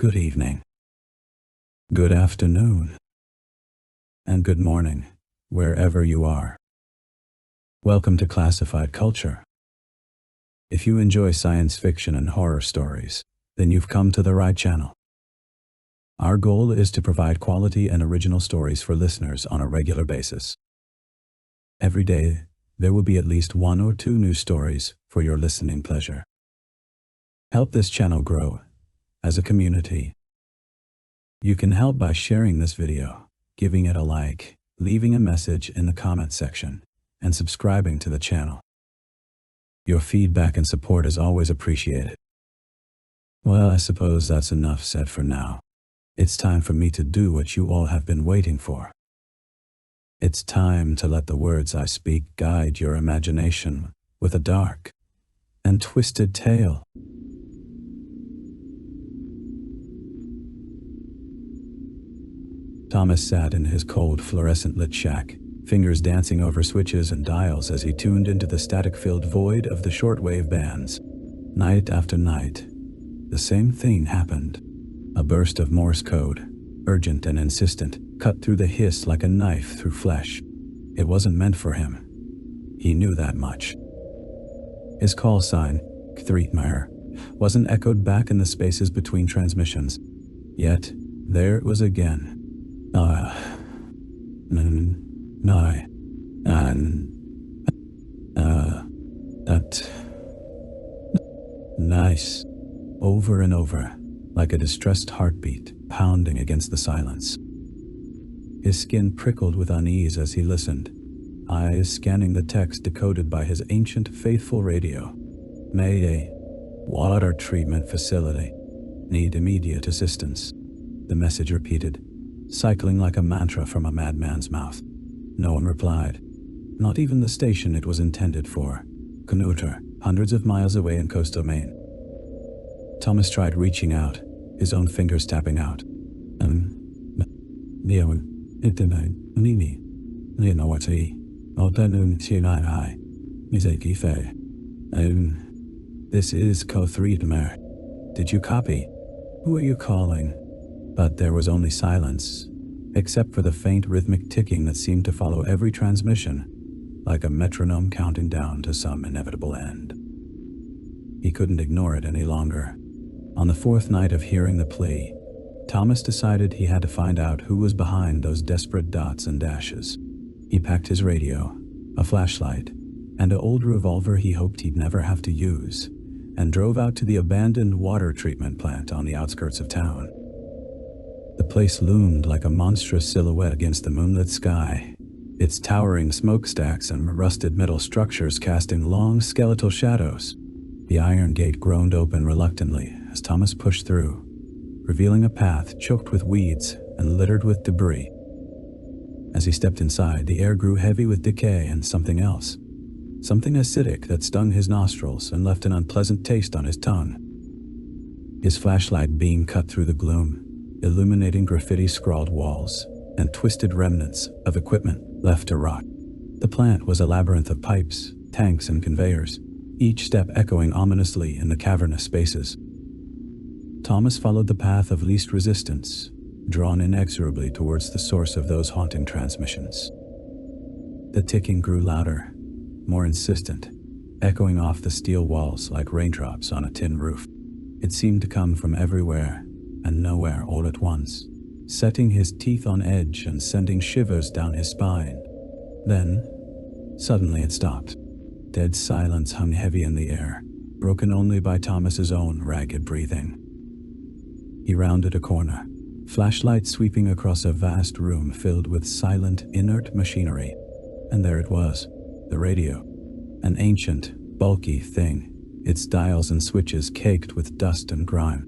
Good evening, good afternoon, and good morning, wherever you are. Welcome to Classified Culture. If you enjoy science fiction and horror stories, then you've come to the right channel. Our goal is to provide quality and original stories for listeners on a regular basis. Every day, there will be at least 1 or 2 new stories for your listening pleasure. Help this channel grow as a community. You can help by sharing this video, giving it a like, leaving a message in the comment section, and subscribing to the channel. Your feedback and support is always appreciated. Well, I suppose that's enough said for now. It's time for me to do what you all have been waiting for. It's time to let the words I speak guide your imagination with a dark and twisted tale. Thomas sat in his cold, fluorescent-lit shack, fingers dancing over switches and dials as he tuned into the static-filled void of the shortwave bands. Night after night, the same thing happened. A burst of Morse code, urgent and insistent, cut through the hiss like a knife through flesh. It wasn't meant for him. He knew that much. His call sign, Kthreetmeyer, wasn't echoed back in the spaces between transmissions. Yet, there it was again. Nice. Over and over, like a distressed heartbeat pounding against the silence. His skin prickled with unease as he listened, eyes scanning the text decoded by his ancient, faithful radio. Mayday. Water treatment facility. Need immediate assistance. The message repeated, cycling like a mantra from a madman's mouth. No one replied. Not even the station it was intended for, Knutr, hundreds of miles away in coastal Maine. Thomas tried reaching out, his own fingers tapping out. This is Kthreetmeyer. Did you copy? Who are you calling? But there was only silence, except for the faint rhythmic ticking that seemed to follow every transmission, like a metronome counting down to some inevitable end. He couldn't ignore it any longer. On the 4th night of hearing the plea, Thomas decided he had to find out who was behind those desperate dots and dashes. He packed his radio, a flashlight, and an old revolver he hoped he'd never have to use, and drove out to the abandoned water treatment plant on the outskirts of town. The place loomed like a monstrous silhouette against the moonlit sky, its towering smokestacks and rusted metal structures casting long skeletal shadows. The iron gate groaned open reluctantly as Thomas pushed through, revealing a path choked with weeds and littered with debris. As he stepped inside, the air grew heavy with decay and something else. Something acidic that stung his nostrils and left an unpleasant taste on his tongue. His flashlight beam cut through the gloom, illuminating graffiti-scrawled walls and twisted remnants of equipment left to rot. The plant was a labyrinth of pipes, tanks, and conveyors, each step echoing ominously in the cavernous spaces. Thomas followed the path of least resistance, drawn inexorably towards the source of those haunting transmissions. The ticking grew louder, more insistent, echoing off the steel walls like raindrops on a tin roof. It seemed to come from everywhere and nowhere all at once, setting his teeth on edge and sending shivers down his spine. Then, suddenly it stopped. Dead silence hung heavy in the air, broken only by Thomas's own ragged breathing. He rounded a corner, flashlight sweeping across a vast room filled with silent, inert machinery. And there it was, the radio. An ancient, bulky thing, its dials and switches caked with dust and grime.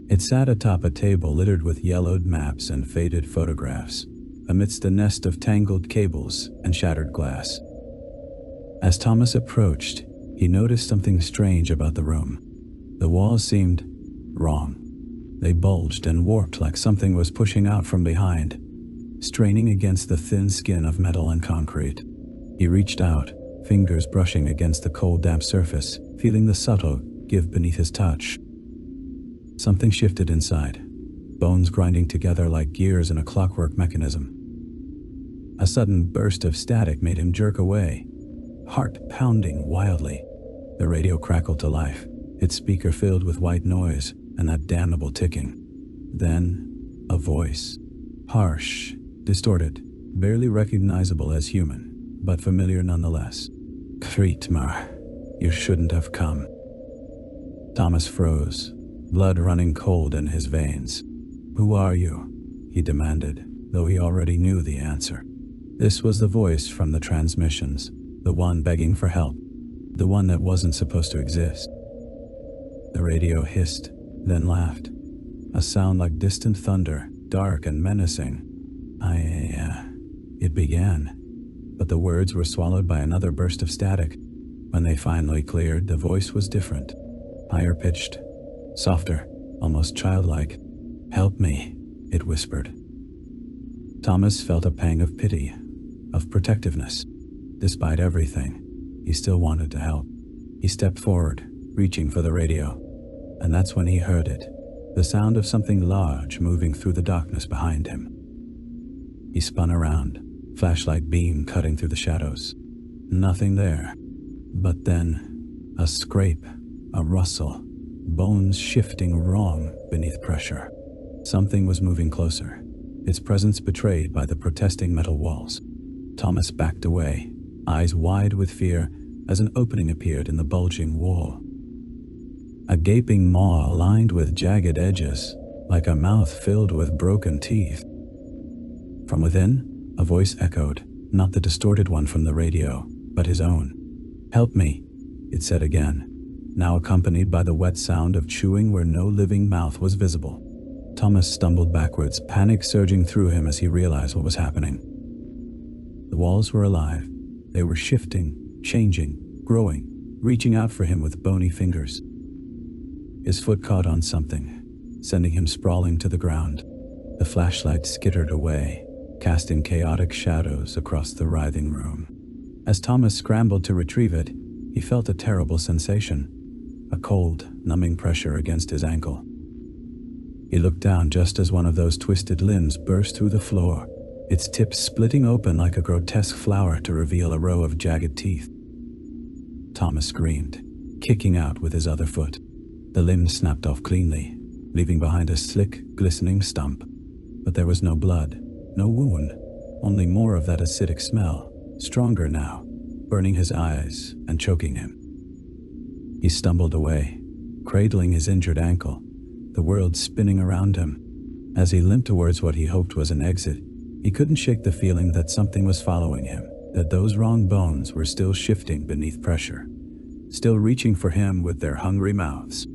It sat atop a table littered with yellowed maps and faded photographs, amidst a nest of tangled cables and shattered glass. As Thomas approached, he noticed something strange about the room. The walls seemed wrong. They bulged and warped like something was pushing out from behind, straining against the thin skin of metal and concrete. He reached out, fingers brushing against the cold, damp surface, feeling the subtle give beneath his touch. Something shifted inside, bones grinding together like gears in a clockwork mechanism. A sudden burst of static made him jerk away, heart pounding wildly. The radio crackled to life, its speaker filled with white noise and that damnable ticking. Then, a voice. Harsh, distorted, barely recognizable as human, but familiar nonetheless. Kritmar, you shouldn't have come. Thomas froze, blood running cold in his veins. Who are you? He demanded, though he already knew the answer. This was the voice from the transmissions, the one begging for help, the one that wasn't supposed to exist. The radio hissed, then laughed, a sound like distant thunder, dark and menacing. It began, but the words were swallowed by another burst of static. When they finally cleared, the voice was different, higher pitched, softer, almost childlike. Help me, it whispered. Thomas felt a pang of pity, of protectiveness. Despite everything, he still wanted to help. He stepped forward, reaching for the radio, and that's when he heard it, the sound of something large moving through the darkness behind him. He spun around, flashlight beam cutting through the shadows. Nothing there. But then, a scrape, a rustle, bones shifting wrong beneath pressure. Something was moving closer, its presence betrayed by the protesting metal walls. Thomas backed away, eyes wide with fear, as an opening appeared in the bulging wall. A gaping maw lined with jagged edges, like a mouth filled with broken teeth. From within, a voice echoed, not the distorted one from the radio, but his own. Help me, it said again, now accompanied by the wet sound of chewing where no living mouth was visible. Thomas stumbled backwards, panic surging through him as he realized what was happening. The walls were alive. They were shifting, changing, growing, reaching out for him with bony fingers. His foot caught on something, sending him sprawling to the ground. The flashlight skittered away, casting chaotic shadows across the writhing room. As Thomas scrambled to retrieve it, he felt a terrible sensation, a cold, numbing pressure against his ankle. He looked down just as one of those twisted limbs burst through the floor, its tip splitting open like a grotesque flower to reveal a row of jagged teeth. Thomas screamed, kicking out with his other foot. The limb snapped off cleanly, leaving behind a slick, glistening stump. But there was no blood, no wound, only more of that acidic smell, stronger now, burning his eyes and choking him. He stumbled away, cradling his injured ankle, the world spinning around him. As he limped towards what he hoped was an exit, he couldn't shake the feeling that something was following him, that those wrong bones were still shifting beneath pressure, still reaching for him with their hungry mouths.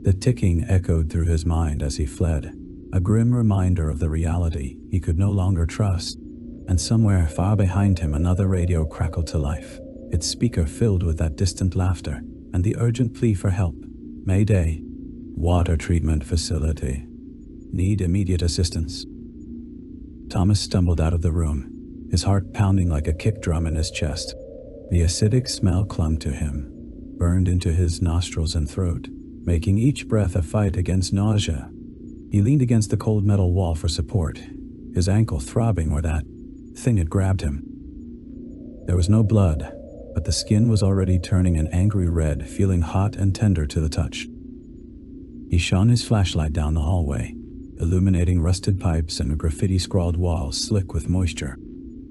The ticking echoed through his mind as he fled, a grim reminder of the reality he could no longer trust. And somewhere far behind him another radio crackled to life, its speaker filled with that distant laughter and the urgent plea for help. Mayday. Water treatment facility. Need immediate assistance. Thomas stumbled out of the room, his heart pounding like a kick drum in his chest. The acidic smell clung to him, burned into his nostrils and throat, making each breath a fight against nausea. He leaned against the cold metal wall for support, his ankle throbbing where that thing had grabbed him. There was no blood, but the skin was already turning an angry red, feeling hot and tender to the touch. He shone his flashlight down the hallway, illuminating rusted pipes and graffiti-scrawled walls slick with moisture.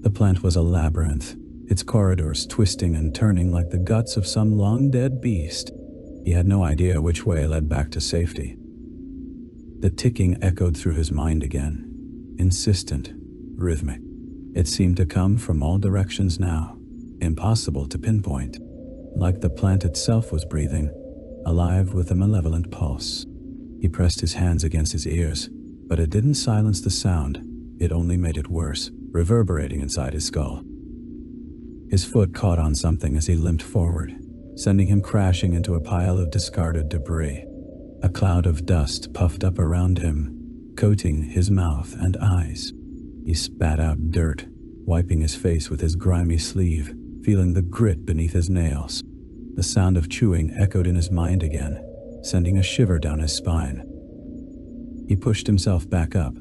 The plant was a labyrinth, its corridors twisting and turning like the guts of some long-dead beast. He had no idea which way led back to safety. The ticking echoed through his mind again, insistent, rhythmic. It seemed to come from all directions now, impossible to pinpoint, like the plant itself was breathing, alive with a malevolent pulse. He pressed his hands against his ears, but it didn't silence the sound, it only made it worse, reverberating inside his skull. His foot caught on something as he limped forward, sending him crashing into a pile of discarded debris. A cloud of dust puffed up around him, coating his mouth and eyes. He spat out dirt, wiping his face with his grimy sleeve, feeling the grit beneath his nails. The sound of chewing echoed in his mind again, sending a shiver down his spine. He pushed himself back up,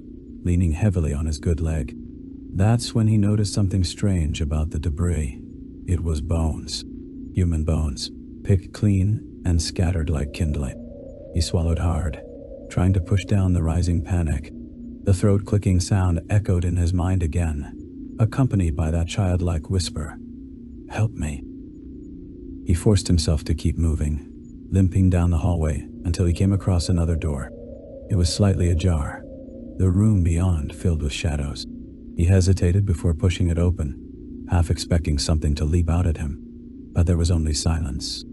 leaning heavily on his good leg. That's when he noticed something strange about the debris. It was bones. Human bones, picked clean and scattered like kindling. He swallowed hard, trying to push down the rising panic. The throat-clicking sound echoed in his mind again, accompanied by that childlike whisper, "Help me." He forced himself to keep moving, limping down the hallway until he came across another door. It was slightly ajar, the room beyond filled with shadows. He hesitated before pushing it open, half expecting something to leap out at him, but there was only silence.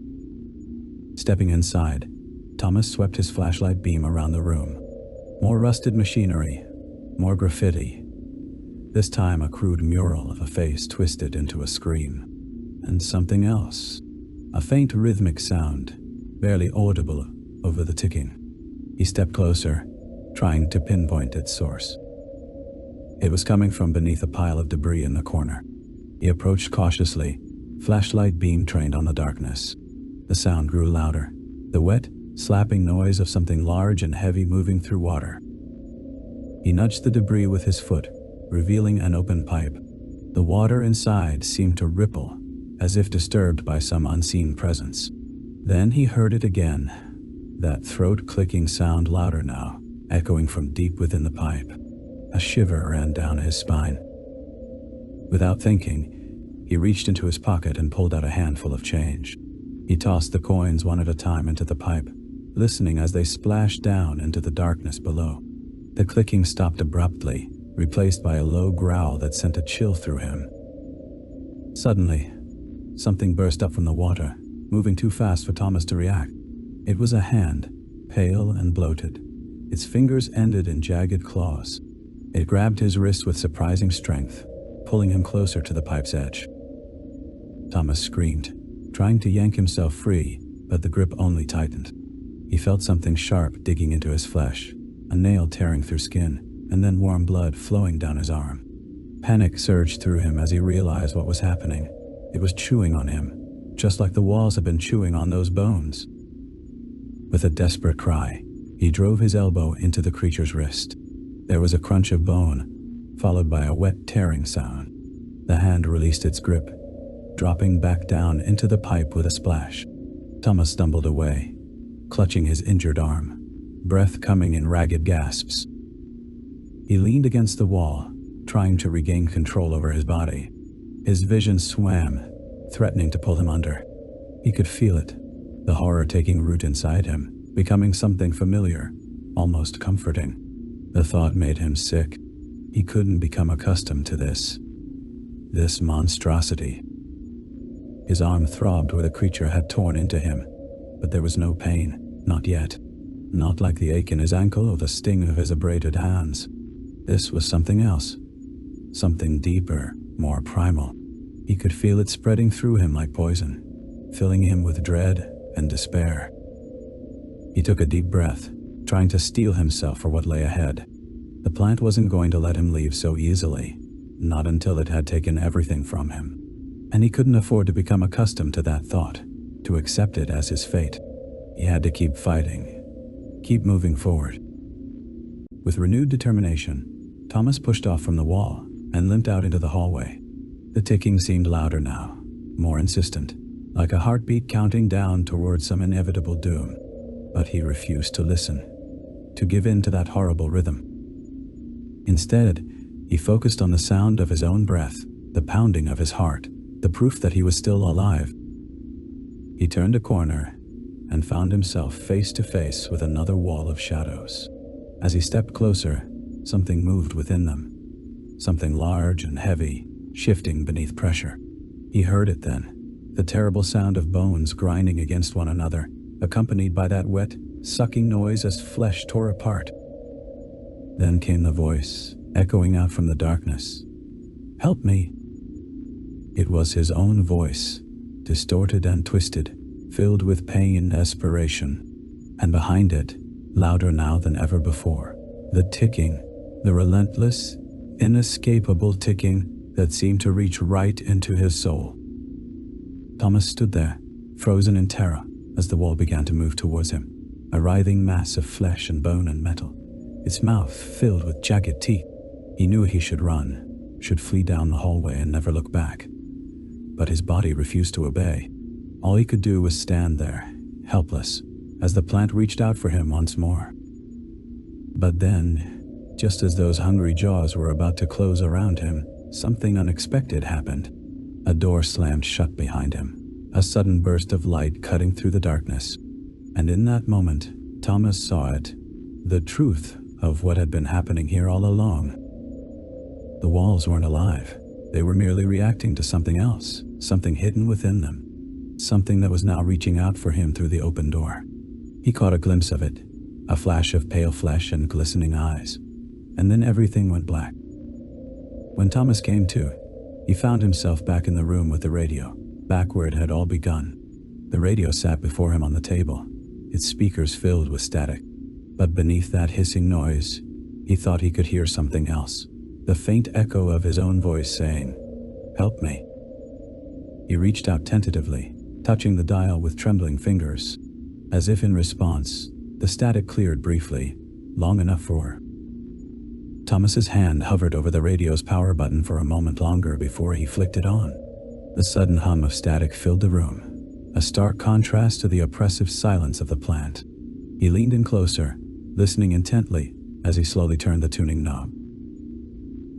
Stepping inside, Thomas swept his flashlight beam around the room. More rusted machinery, more graffiti. This time a crude mural of a face twisted into a scream. And something else. A faint rhythmic sound, barely audible over the ticking. He stepped closer, trying to pinpoint its source. It was coming from beneath a pile of debris in the corner. He approached cautiously, flashlight beam trained on the darkness. The sound grew louder, the wet, slapping noise of something large and heavy moving through water. He nudged the debris with his foot, revealing an open pipe. The water inside seemed to ripple, as if disturbed by some unseen presence. Then he heard it again, that throat-clicking sound louder now, echoing from deep within the pipe. A shiver ran down his spine. Without thinking, he reached into his pocket and pulled out a handful of change. He tossed the coins one at a time into the pipe, listening as they splashed down into the darkness below. The clicking stopped abruptly, replaced by a low growl that sent a chill through him. Suddenly, something burst up from the water, moving too fast for Thomas to react. It was a hand, pale and bloated. Its fingers ended in jagged claws. It grabbed his wrist with surprising strength, pulling him closer to the pipe's edge. Thomas screamed, trying to yank himself free, but the grip only tightened. He felt something sharp digging into his flesh, a nail tearing through skin, and then warm blood flowing down his arm. Panic surged through him as he realized what was happening. It was chewing on him, just like the walls had been chewing on those bones. With a desperate cry, he drove his elbow into the creature's wrist. There was a crunch of bone, followed by a wet tearing sound. The hand released its grip, dropping back down into the pipe with a splash. Thomas stumbled away, clutching his injured arm, breath coming in ragged gasps. He leaned against the wall, trying to regain control over his body. His vision swam, threatening to pull him under. He could feel it, the horror taking root inside him, becoming something familiar, almost comforting. The thought made him sick. He couldn't become accustomed to this monstrosity. His arm throbbed where the creature had torn into him, but there was no pain, not yet. Not like the ache in his ankle or the sting of his abraded hands. This was something else. Something deeper, more primal. He could feel it spreading through him like poison, filling him with dread and despair. He took a deep breath, trying to steel himself for what lay ahead. The plant wasn't going to let him leave so easily, not until it had taken everything from him. And he couldn't afford to become accustomed to that thought, to accept it as his fate. He had to keep fighting, keep moving forward. With renewed determination, Thomas pushed off from the wall and limped out into the hallway. The ticking seemed louder now, more insistent, like a heartbeat counting down towards some inevitable doom. But he refused to listen, to give in to that horrible rhythm. Instead, he focused on the sound of his own breath, the pounding of his heart, the proof that he was still alive. He turned a corner and found himself face to face with another wall of shadows. As he stepped closer, something moved within them. Something large and heavy, shifting beneath pressure. He heard it then, the terrible sound of bones grinding against one another, accompanied by that wet, sucking noise as flesh tore apart. Then came the voice, echoing out from the darkness. "Help me." It was his own voice, distorted and twisted, filled with pain and desperation. And behind it, louder now than ever before, the ticking, the relentless, inescapable ticking that seemed to reach right into his soul. Thomas stood there, frozen in terror, as the wall began to move towards him, a writhing mass of flesh and bone and metal. its mouth filled with jagged teeth. He knew he should run, should flee down the hallway and never look back. But his body refused to obey. All he could do was stand there, helpless, as the plant reached out for him once more. But then, just as those hungry jaws were about to close around him, something unexpected happened. A door slammed shut behind him, a sudden burst of light cutting through the darkness. And in that moment, Thomas saw it, the truth of what had been happening here all along. The walls weren't alive. They were merely reacting to something else, something hidden within them, something that was now reaching out for him through the open door. He caught a glimpse of it, a flash of pale flesh and glistening eyes, and then everything went black. When Thomas came to, he found himself back in the room with the radio, back where it had all begun. The radio sat before him on the table, its speakers filled with static. But beneath that hissing noise, he thought he could hear something else, the faint echo of his own voice saying, "Help me." He reached out tentatively, touching the dial with trembling fingers. As if in response, the static cleared briefly, long enough for... Thomas's hand hovered over the radio's power button for a moment longer before he flicked it on. The sudden hum of static filled the room, a stark contrast to the oppressive silence of the plant. He leaned in closer, listening intently as he slowly turned the tuning knob.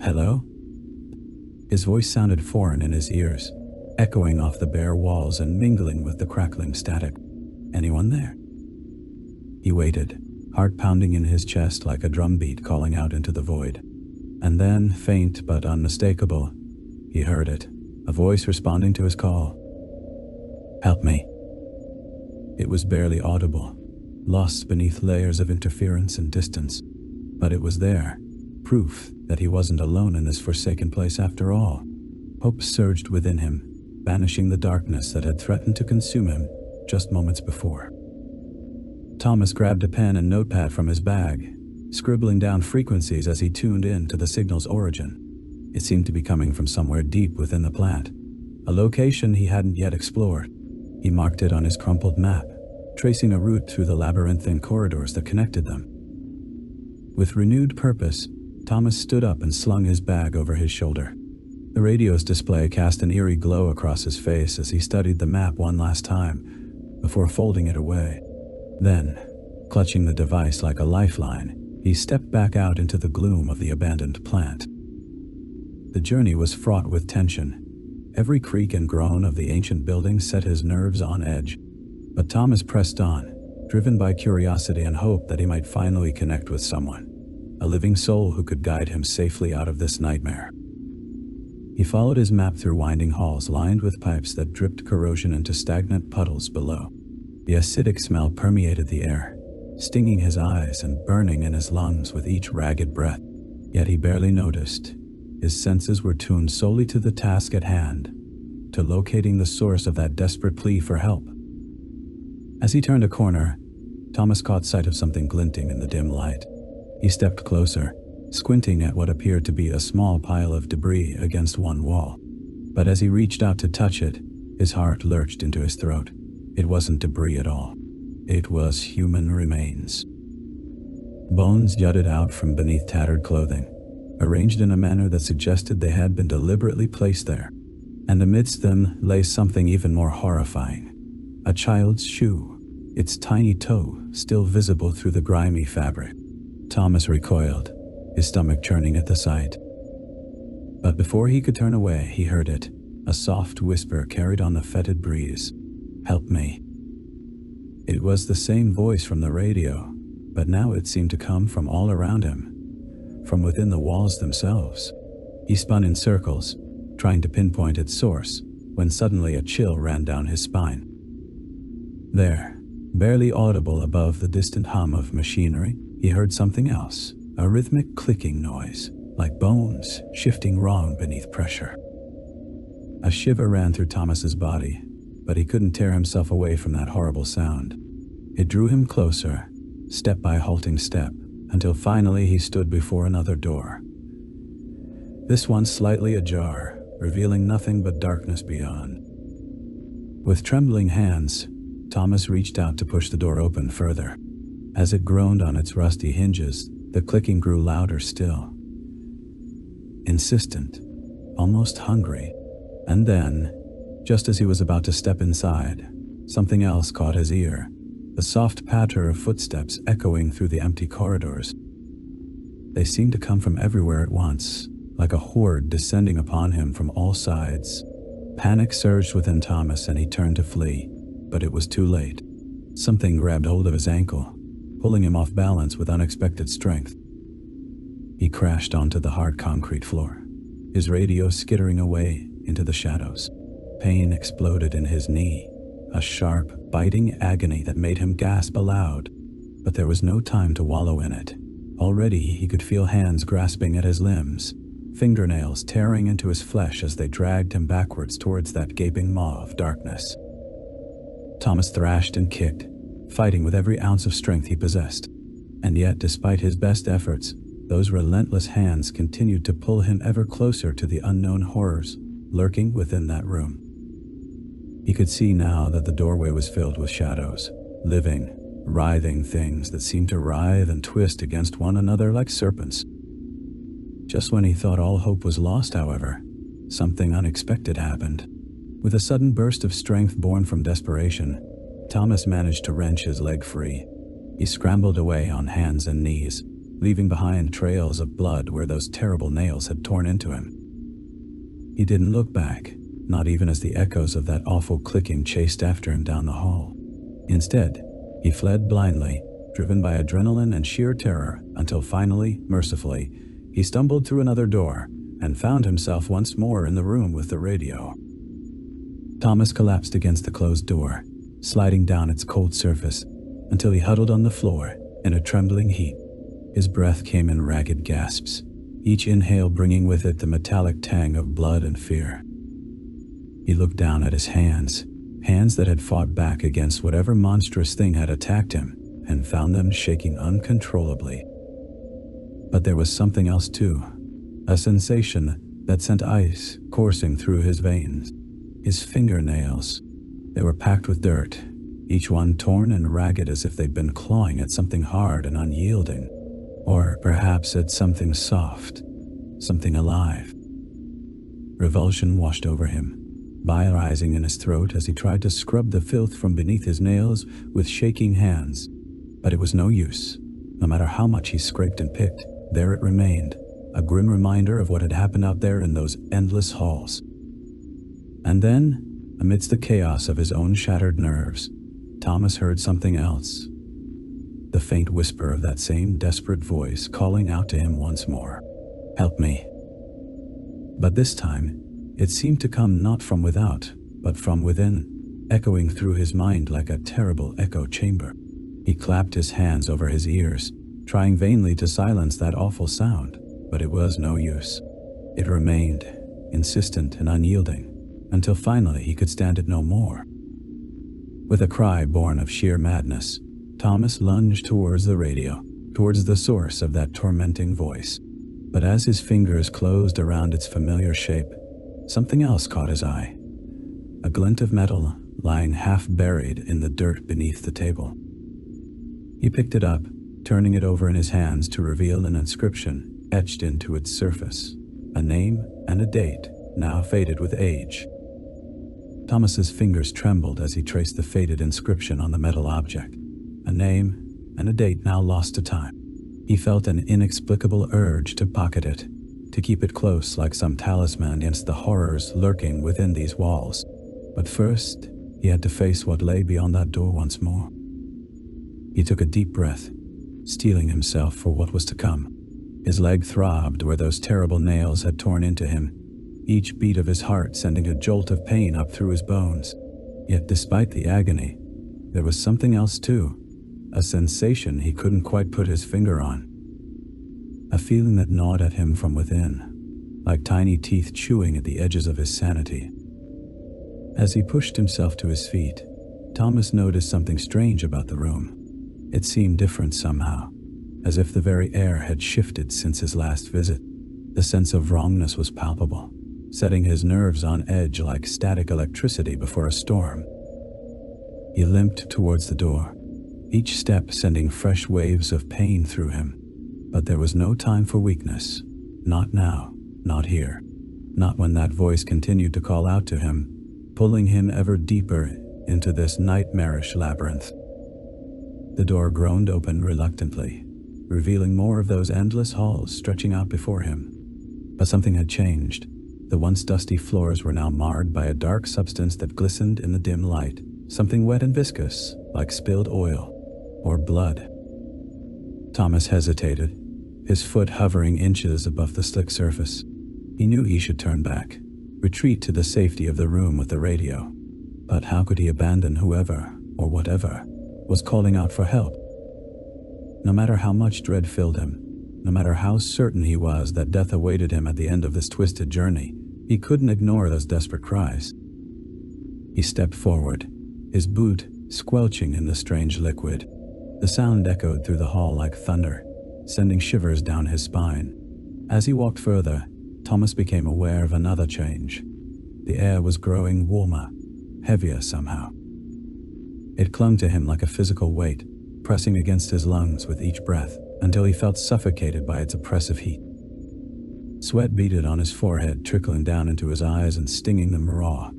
"Hello?" His voice sounded foreign in his ears, echoing off the bare walls and mingling with the crackling static. "Anyone there?" He waited, heart pounding in his chest like a drumbeat calling out into the void. And then, faint but unmistakable, he heard it, a voice responding to his call. "Help me." It was barely audible, lost beneath layers of interference and distance. But it was there, proof that he wasn't alone in this forsaken place after all. Hope surged within him, banishing the darkness that had threatened to consume him just moments before. Thomas grabbed a pen and notepad from his bag, scribbling down frequencies as he tuned in to the signal's origin. It seemed to be coming from somewhere deep within the plant, a location he hadn't yet explored. He marked it on his crumpled map, tracing a route through the labyrinthine corridors that connected them. With renewed purpose, Thomas stood up and slung his bag over his shoulder. The radio's display cast an eerie glow across his face as he studied the map one last time, before folding it away. Then, clutching the device like a lifeline, he stepped back out into the gloom of the abandoned plant. The journey was fraught with tension. Every creak and groan of the ancient building set his nerves on edge. But Thomas pressed on, driven by curiosity and hope that he might finally connect with someone, a living soul who could guide him safely out of this nightmare. He followed his map through winding halls lined with pipes that dripped corrosion into stagnant puddles below. The acidic smell permeated the air, stinging his eyes and burning in his lungs with each ragged breath. Yet he barely noticed. His senses were tuned solely to the task at hand, to locating the source of that desperate plea for help. As he turned a corner, Thomas caught sight of something glinting in the dim light. He stepped closer, squinting at what appeared to be a small pile of debris against one wall. But as he reached out to touch it, his heart lurched into his throat. It wasn't debris at all. It was human remains. Bones jutted out from beneath tattered clothing, arranged in a manner that suggested they had been deliberately placed there. And amidst them lay something even more horrifying. A child's shoe, its tiny toe still visible through the grimy fabric. Thomas recoiled, his stomach churning at the sight. But before he could turn away, he heard it, a soft whisper carried on the fetid breeze. "Help me." It was the same voice from the radio, but now it seemed to come from all around him, from within the walls themselves. He spun in circles, trying to pinpoint its source, when suddenly a chill ran down his spine. There, barely audible above the distant hum of machinery, he heard something else, a rhythmic clicking noise, like bones shifting wrong beneath pressure. A shiver ran through Thomas's body, but he couldn't tear himself away from that horrible sound. It drew him closer, step by halting step, until finally he stood before another door. This one slightly ajar, revealing nothing but darkness beyond. With trembling hands, Thomas reached out to push the door open further. As it groaned on its rusty hinges, The clicking grew louder still. Insistent, almost hungry. And then, just as he was about to step inside, something else caught his ear. The soft patter of footsteps echoing through the empty corridors. They seemed to come from everywhere at once, like a horde descending upon him from all sides. Panic surged within Thomas and he turned to flee, but it was too late. Something grabbed hold of his ankle, pulling him off balance with unexpected strength. He crashed onto the hard concrete floor, his radio skittering away into the shadows. Pain exploded in his knee, a sharp, biting agony that made him gasp aloud. But there was no time to wallow in it. Already he could feel hands grasping at his limbs, fingernails tearing into his flesh as they dragged him backwards towards that gaping maw of darkness. Thomas thrashed and kicked, fighting with every ounce of strength he possessed. And yet, despite his best efforts, those relentless hands continued to pull him ever closer to the unknown horrors lurking within that room. He could see now that the doorway was filled with shadows, living, writhing things that seemed to writhe and twist against one another like serpents. Just when he thought all hope was lost, however, something unexpected happened. With a sudden burst of strength born from desperation, Thomas managed to wrench his leg free. He scrambled away on hands and knees, leaving behind trails of blood where those terrible nails had torn into him. He didn't look back, not even as the echoes of that awful clicking chased after him down the hall. Instead, he fled blindly, driven by adrenaline and sheer terror, until finally, mercifully, he stumbled through another door and found himself once more in the room with the radio. Thomas collapsed against the closed door, sliding down its cold surface until he huddled on the floor in a trembling heap. His breath came in ragged gasps, each inhale bringing with it the metallic tang of blood and fear. He looked down at his hands that had fought back against whatever monstrous thing had attacked him, and found them shaking uncontrollably. But there was something else too, a sensation that sent ice coursing through his veins. His fingernails, they were packed with dirt, each one torn and ragged as if they'd been clawing at something hard and unyielding, or perhaps at something soft, something alive. Revulsion washed over him, bile rising in his throat as he tried to scrub the filth from beneath his nails with shaking hands. But it was no use. No matter how much he scraped and picked, there it remained, a grim reminder of what had happened out there in those endless halls. And then, amidst the chaos of his own shattered nerves, Thomas heard something else. The faint whisper of that same desperate voice calling out to him once more. "Help me." But this time, it seemed to come not from without, but from within, echoing through his mind like a terrible echo chamber. He clapped his hands over his ears, trying vainly to silence that awful sound, but it was no use. It remained, insistent and unyielding, until finally he could stand it no more. With a cry born of sheer madness, Thomas lunged towards the radio, towards the source of that tormenting voice. But as his fingers closed around its familiar shape, something else caught his eye. A glint of metal lying half buried in the dirt beneath the table. He picked it up, turning it over in his hands to reveal an inscription etched into its surface, a name and a date now faded with age. Thomas's fingers trembled as he traced the faded inscription on the metal object, a name and a date now lost to time. He felt an inexplicable urge to pocket it, to keep it close like some talisman against the horrors lurking within these walls. But first, he had to face what lay beyond that door once more. He took a deep breath, steeling himself for what was to come. His leg throbbed where those terrible nails had torn into him, each beat of his heart sending a jolt of pain up through his bones. Yet despite the agony, there was something else too, a sensation he couldn't quite put his finger on. A feeling that gnawed at him from within, like tiny teeth chewing at the edges of his sanity. As he pushed himself to his feet, Thomas noticed something strange about the room. It seemed different somehow, as if the very air had shifted since his last visit. The sense of wrongness was palpable, setting his nerves on edge like static electricity before a storm. He limped towards the door, each step sending fresh waves of pain through him. But there was no time for weakness. Not now, not here. Not when that voice continued to call out to him, pulling him ever deeper into this nightmarish labyrinth. The door groaned open reluctantly, revealing more of those endless halls stretching out before him. But something had changed. The once dusty floors were now marred by a dark substance that glistened in the dim light, something wet and viscous, like spilled oil or blood. Thomas hesitated, his foot hovering inches above the slick surface. He knew he should turn back, retreat to the safety of the room with the radio. But how could he abandon whoever, or whatever, was calling out for help? No matter how much dread filled him, no matter how certain he was that death awaited him at the end of this twisted journey, he couldn't ignore those desperate cries. He stepped forward, his boot squelching in the strange liquid. The sound echoed through the hall like thunder, sending shivers down his spine. As he walked further, Thomas became aware of another change. The air was growing warmer, heavier somehow. It clung to him like a physical weight, pressing against his lungs with each breath, until he felt suffocated by its oppressive heat. Sweat beaded on his forehead, trickling down into his eyes and stinging them raw.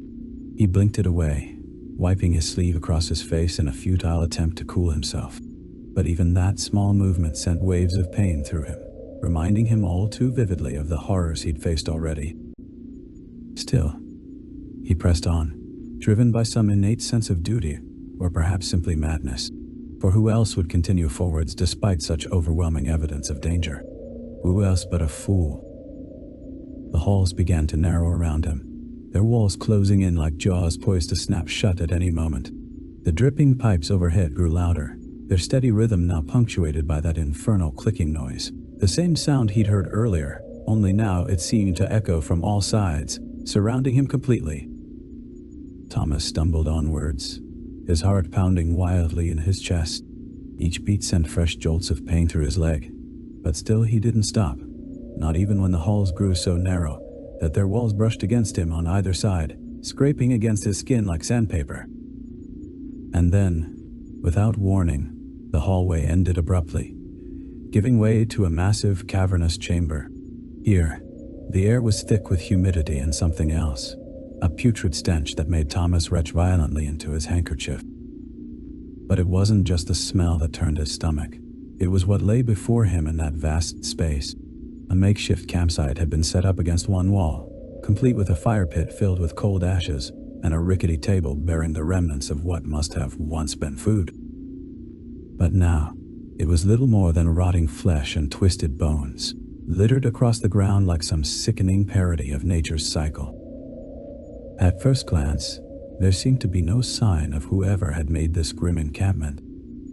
He blinked it away, wiping his sleeve across his face in a futile attempt to cool himself. But even that small movement sent waves of pain through him, reminding him all too vividly of the horrors he'd faced already. Still, he pressed on, driven by some innate sense of duty, or perhaps simply madness. For who else would continue forwards despite such overwhelming evidence of danger? Who else but a fool? The halls began to narrow around him, their walls closing in like jaws poised to snap shut at any moment. The dripping pipes overhead grew louder, their steady rhythm now punctuated by that infernal clicking noise. The same sound he'd heard earlier, only now it seemed to echo from all sides, surrounding him completely. Thomas stumbled onwards, his heart pounding wildly in his chest. Each beat sent fresh jolts of pain through his leg. But still he didn't stop, not even when the halls grew so narrow that their walls brushed against him on either side, scraping against his skin like sandpaper. And then, without warning, the hallway ended abruptly, giving way to a massive, cavernous chamber. Here, the air was thick with humidity and something else, a putrid stench that made Thomas retch violently into his handkerchief. But it wasn't just the smell that turned his stomach. It was what lay before him in that vast space. A makeshift campsite had been set up against one wall, complete with a fire pit filled with cold ashes and a rickety table bearing the remnants of what must have once been food. But now, it was little more than rotting flesh and twisted bones, littered across the ground like some sickening parody of nature's cycle. At first glance, there seemed to be no sign of whoever had made this grim encampment.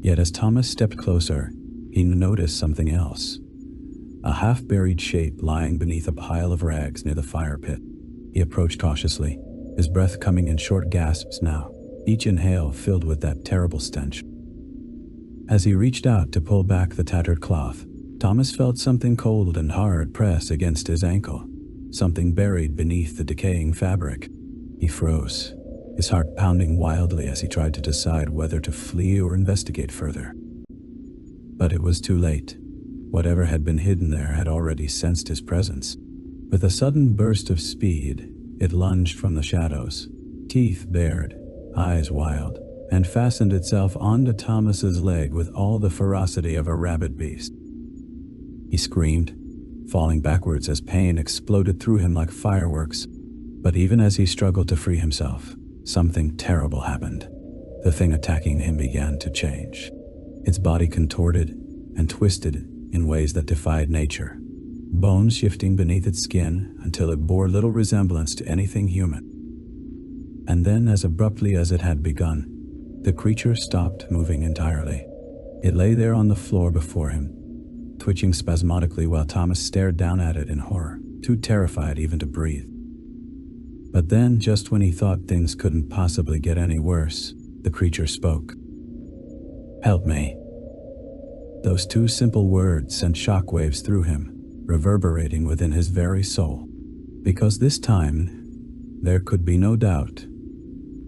Yet as Thomas stepped closer, he noticed something else. A half-buried shape lying beneath a pile of rags near the fire pit. He approached cautiously, his breath coming in short gasps now, each inhale filled with that terrible stench. As he reached out to pull back the tattered cloth, Thomas felt something cold and hard press against his ankle, something buried beneath the decaying fabric. He froze, his heart pounding wildly as he tried to decide whether to flee or investigate further. But it was too late. Whatever had been hidden there had already sensed his presence. With a sudden burst of speed, it lunged from the shadows, teeth bared, eyes wild, and fastened itself onto Thomas's leg with all the ferocity of a rabid beast. He screamed, falling backwards as pain exploded through him like fireworks. But even as he struggled to free himself, something terrible happened. The thing attacking him began to change. Its body contorted and twisted in ways that defied nature, bones shifting beneath its skin until it bore little resemblance to anything human. And then, as abruptly as it had begun, the creature stopped moving entirely. It lay there on the floor before him, twitching spasmodically while Thomas stared down at it in horror, too terrified even to breathe. But then, just when he thought things couldn't possibly get any worse, the creature spoke. "Help me." Those two simple words sent shockwaves through him, reverberating within his very soul. Because this time, there could be no doubt.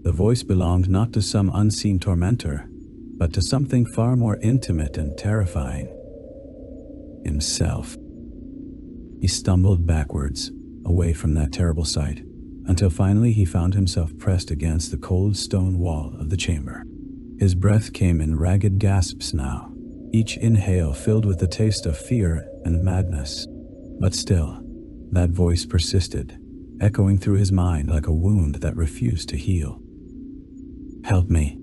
The voice belonged not to some unseen tormentor, but to something far more intimate and terrifying. himself. He stumbled backwards, away from that terrible sight, until finally he found himself pressed against the cold stone wall of the chamber. His breath came in ragged gasps now, each inhale filled with the taste of fear and madness. But still, that voice persisted, echoing through his mind like a wound that refused to heal. "Help me.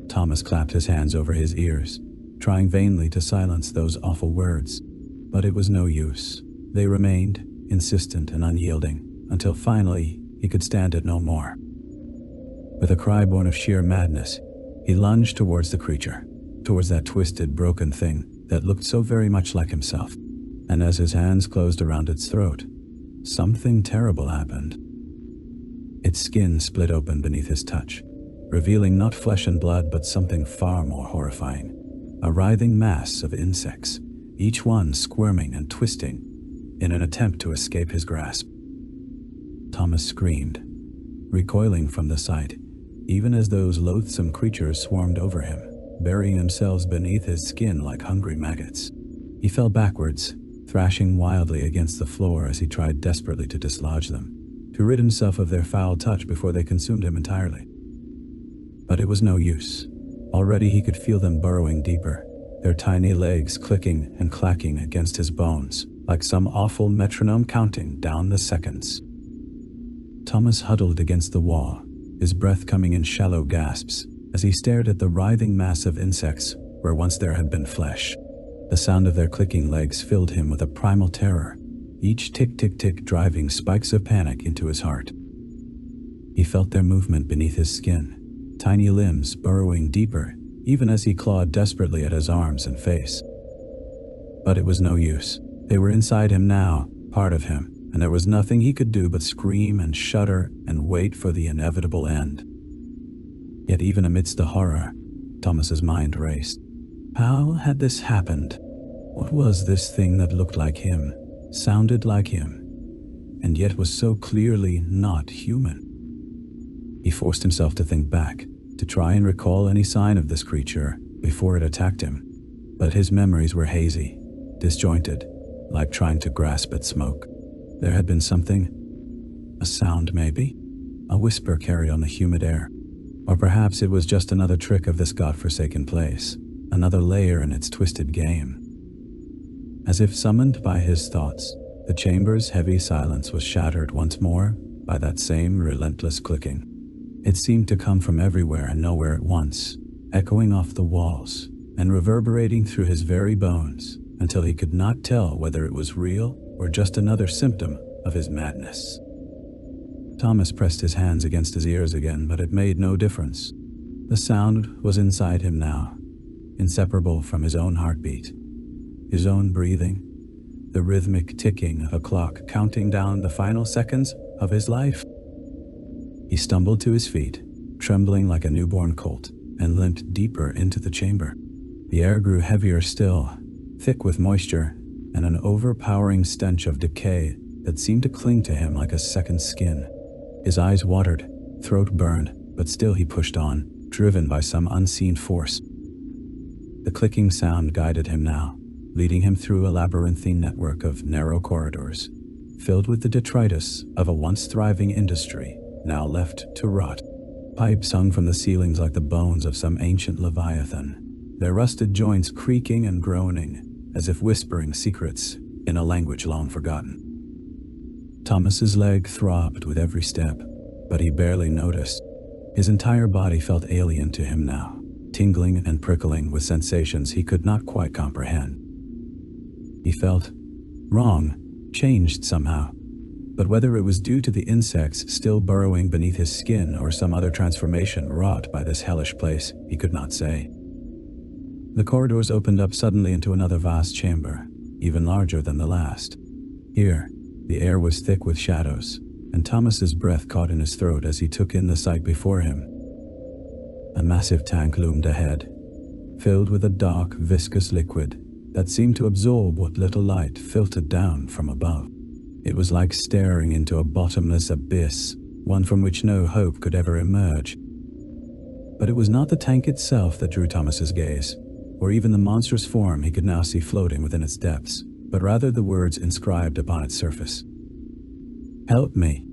Thomas clapped his hands over his ears, trying vainly to silence those awful words. But it was no use. They remained, insistent and unyielding, until finally he could stand it no more. With a cry born of sheer madness, he lunged towards the creature, towards that twisted, broken thing that looked so very much like himself. And as his hands closed around its throat, something terrible happened. Its skin split open beneath his touch, revealing not flesh and blood but something far more horrifying. A writhing mass of insects, each one squirming and twisting in an attempt to escape his grasp. Thomas screamed, recoiling from the sight, even as those loathsome creatures swarmed over him, burying themselves beneath his skin like hungry maggots. He fell backwards, thrashing wildly against the floor as he tried desperately to dislodge them, to rid himself of their foul touch before they consumed him entirely. But it was no use. Already he could feel them burrowing deeper, their tiny legs clicking and clacking against his bones, like some awful metronome counting down the seconds. Thomas huddled against the wall, his breath coming in shallow gasps, as he stared at the writhing mass of insects where once there had been flesh. The sound of their clicking legs filled him with a primal terror, each tick-tick-tick driving spikes of panic into his heart. He felt their movement beneath his skin, tiny limbs burrowing deeper, even as he clawed desperately at his arms and face. But it was no use. They were inside him now, part of him, and there was nothing he could do but scream and shudder and wait for the inevitable end. Yet even amidst the horror, Thomas's mind raced. How had this happened? What was this thing that looked like him, sounded like him, and yet was so clearly not human? He forced himself to think back, to try and recall any sign of this creature before it attacked him. But his memories were hazy, disjointed, like trying to grasp at smoke. There had been something, a sound maybe, a whisper carried on the humid air. Or perhaps it was just another trick of this godforsaken place, another layer in its twisted game. As if summoned by his thoughts, the chamber's heavy silence was shattered once more by that same relentless clicking. It seemed to come from everywhere and nowhere at once, echoing off the walls and reverberating through his very bones until he could not tell whether it was real or just another symptom of his madness. Thomas pressed his hands against his ears again, but it made no difference. The sound was inside him now, inseparable from his own heartbeat, his own breathing, the rhythmic ticking of a clock counting down the final seconds of his life. He stumbled to his feet, trembling like a newborn colt, and limped deeper into the chamber. The air grew heavier still, thick with moisture and an overpowering stench of decay that seemed to cling to him like a second skin. His eyes watered, throat burned, but still he pushed on, driven by some unseen force. The clicking sound guided him now, leading him through a labyrinthine network of narrow corridors, filled with the detritus of a once thriving industry, now left to rot. Pipes hung from the ceilings like the bones of some ancient leviathan, their rusted joints creaking and groaning, as if whispering secrets in a language long forgotten. Thomas's leg throbbed with every step, but he barely noticed. His entire body felt alien to him now, tingling and prickling with sensations he could not quite comprehend. He felt wrong, changed somehow, but whether it was due to the insects still burrowing beneath his skin or some other transformation wrought by this hellish place, he could not say. The corridors opened up suddenly into another vast chamber, even larger than the last. Here, the air was thick with shadows, and Thomas's breath caught in his throat as he took in the sight before him. A massive tank loomed ahead, filled with a dark, viscous liquid that seemed to absorb what little light filtered down from above. It was like staring into a bottomless abyss, one from which no hope could ever emerge. But it was not the tank itself that drew Thomas's gaze, or even the monstrous form he could now see floating within its depths, but rather the words inscribed upon its surface. "Help me."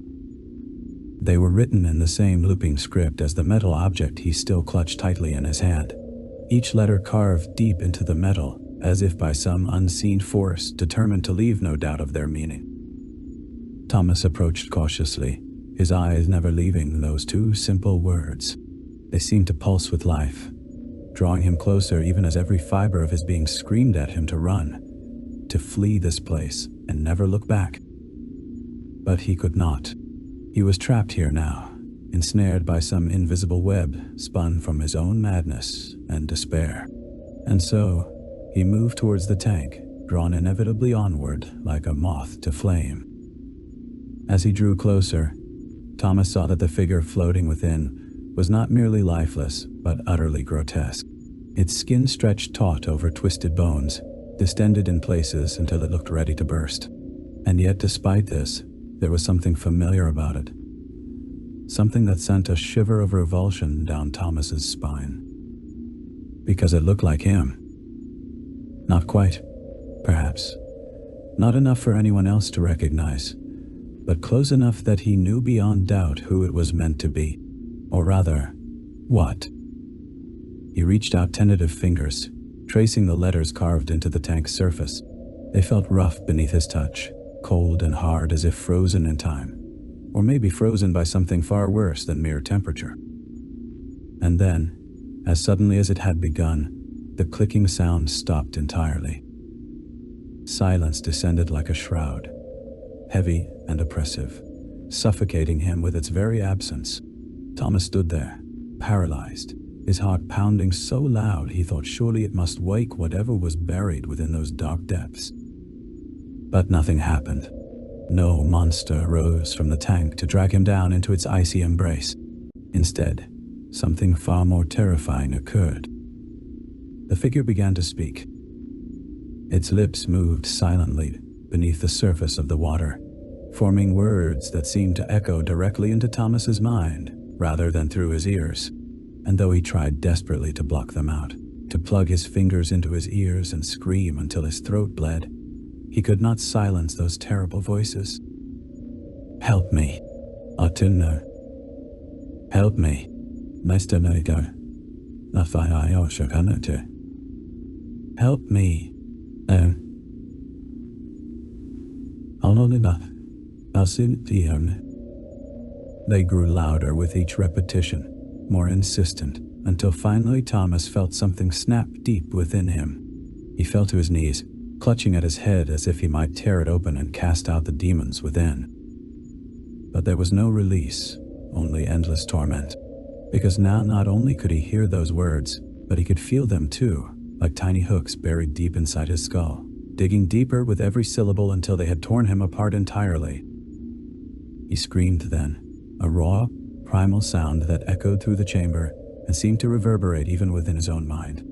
They were written in the same looping script as the metal object he still clutched tightly in his hand, each letter carved deep into the metal, as if by some unseen force determined to leave no doubt of their meaning. Thomas approached cautiously, his eyes never leaving those two simple words. They seemed to pulse with life, drawing him closer even as every fiber of his being screamed at him to run, to flee this place and never look back. But he could not. He was trapped here now, ensnared by some invisible web spun from his own madness and despair. And so, he moved towards the tank, drawn inevitably onward like a moth to flame. As he drew closer, Thomas saw that the figure floating within was not merely lifeless, but utterly grotesque. Its skin stretched taut over twisted bones, distended in places until it looked ready to burst. And yet, despite this, there was something familiar about it. Something that sent a shiver of revulsion down Thomas's spine. Because it looked like him. Not quite, perhaps. Not enough for anyone else to recognize, but close enough that he knew beyond doubt who it was meant to be. Or rather, what? He reached out tentative fingers, tracing the letters carved into the tank's surface. They felt rough beneath his touch, cold and hard as if frozen in time, or maybe frozen by something far worse than mere temperature. And then, as suddenly as it had begun, the clicking sound stopped entirely. Silence descended like a shroud, heavy and oppressive, suffocating him with its very absence. Thomas stood there, paralyzed, his heart pounding so loud he thought surely it must wake whatever was buried within those dark depths. But nothing happened. No monster rose from the tank to drag him down into its icy embrace. Instead, something far more terrifying occurred. The figure began to speak. Its lips moved silently beneath the surface of the water, forming words that seemed to echo directly into Thomas's mind rather than through his ears. And though he tried desperately to block them out, to plug his fingers into his ears and scream until his throat bled, he could not silence those terrible voices. "Help me, Otunno. Help me, Mr. Nago. Help me, They grew louder with each repetition, more insistent, until finally Thomas felt something snap deep within him. He fell to his knees, clutching at his head as if he might tear it open and cast out the demons within. But there was no release, only endless torment. Because now not only could he hear those words, but he could feel them too, like tiny hooks buried deep inside his skull, digging deeper with every syllable until they had torn him apart entirely. He screamed then, a raw, primal sound that echoed through the chamber and seemed to reverberate even within his own mind.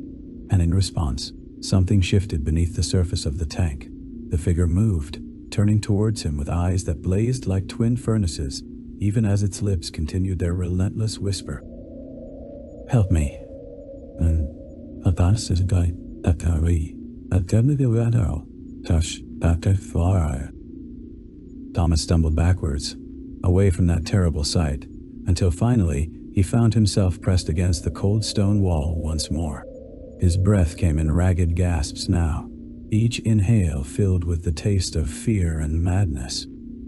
And in response, something shifted beneath the surface of the tank. The figure moved, turning towards him with eyes that blazed like twin furnaces, even as its lips continued their relentless whisper. "Help me." Thomas stumbled backwards, away from that terrible sight, until finally he found himself pressed against the cold stone wall once more. His breath came in ragged gasps now, each inhale filled with the taste of fear and madness.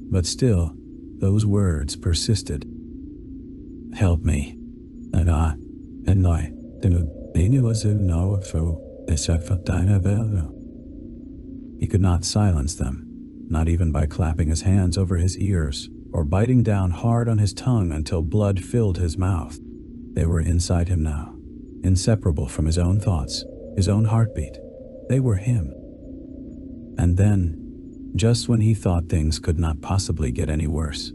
But still, those words persisted. "Help me." He could not silence them, not even by clapping his hands over his ears or biting down hard on his tongue until blood filled his mouth. They were inside him now, inseparable from his own thoughts, his own heartbeat. They were him. And then, just when he thought things could not possibly get any worse,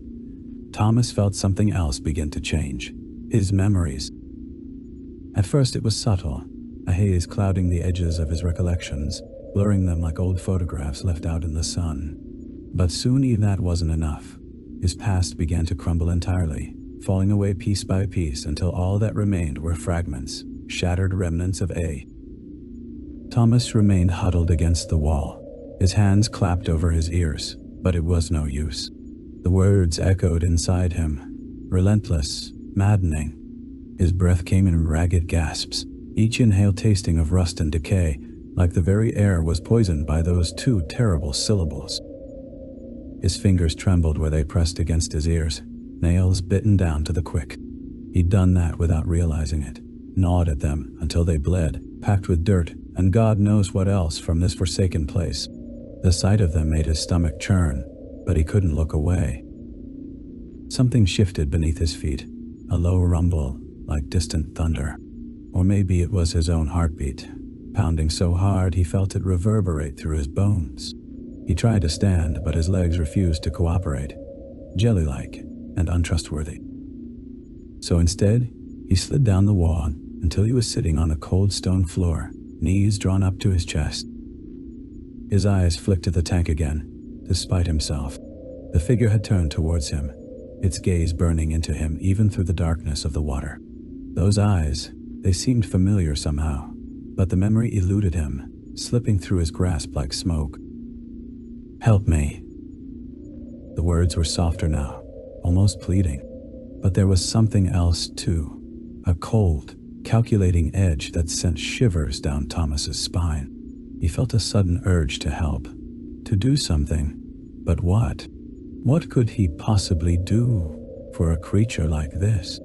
Thomas felt something else begin to change. His memories. At first it was subtle, a haze clouding the edges of his recollections, blurring them like old photographs left out in the sun. But soon even that wasn't enough. His past began to crumble entirely, falling away piece by piece until all that remained were fragments, shattered remnants of A. Thomas remained huddled against the wall, his hands clapped over his ears, but it was no use. The words echoed inside him, relentless, maddening. His breath came in ragged gasps, each inhale tasting of rust and decay, like the very air was poisoned by those two terrible syllables. His fingers trembled where they pressed against his ears, nails bitten down to the quick. He'd done that without realizing it, gnawed at them until they bled, packed with dirt and God knows what else from this forsaken place. The sight of them made his stomach churn, but he couldn't look away. Something shifted beneath his feet, a low rumble like distant thunder. Or maybe it was his own heartbeat, pounding so hard he felt it reverberate through his bones. He tried to stand, but his legs refused to cooperate, jelly-like and untrustworthy. So instead, he slid down the wall until he was sitting on a cold stone floor, knees drawn up to his chest. His eyes flicked to the tank again, despite himself. The figure had turned towards him, its gaze burning into him even through the darkness of the water. Those eyes, they seemed familiar somehow, but the memory eluded him, slipping through his grasp like smoke. "Help me." The words were softer now, almost pleading, but there was something else too, a cold, calculating edge that sent shivers down Thomas's spine. He felt a sudden urge to help, to do something, but what? What could he possibly do for a creature like this?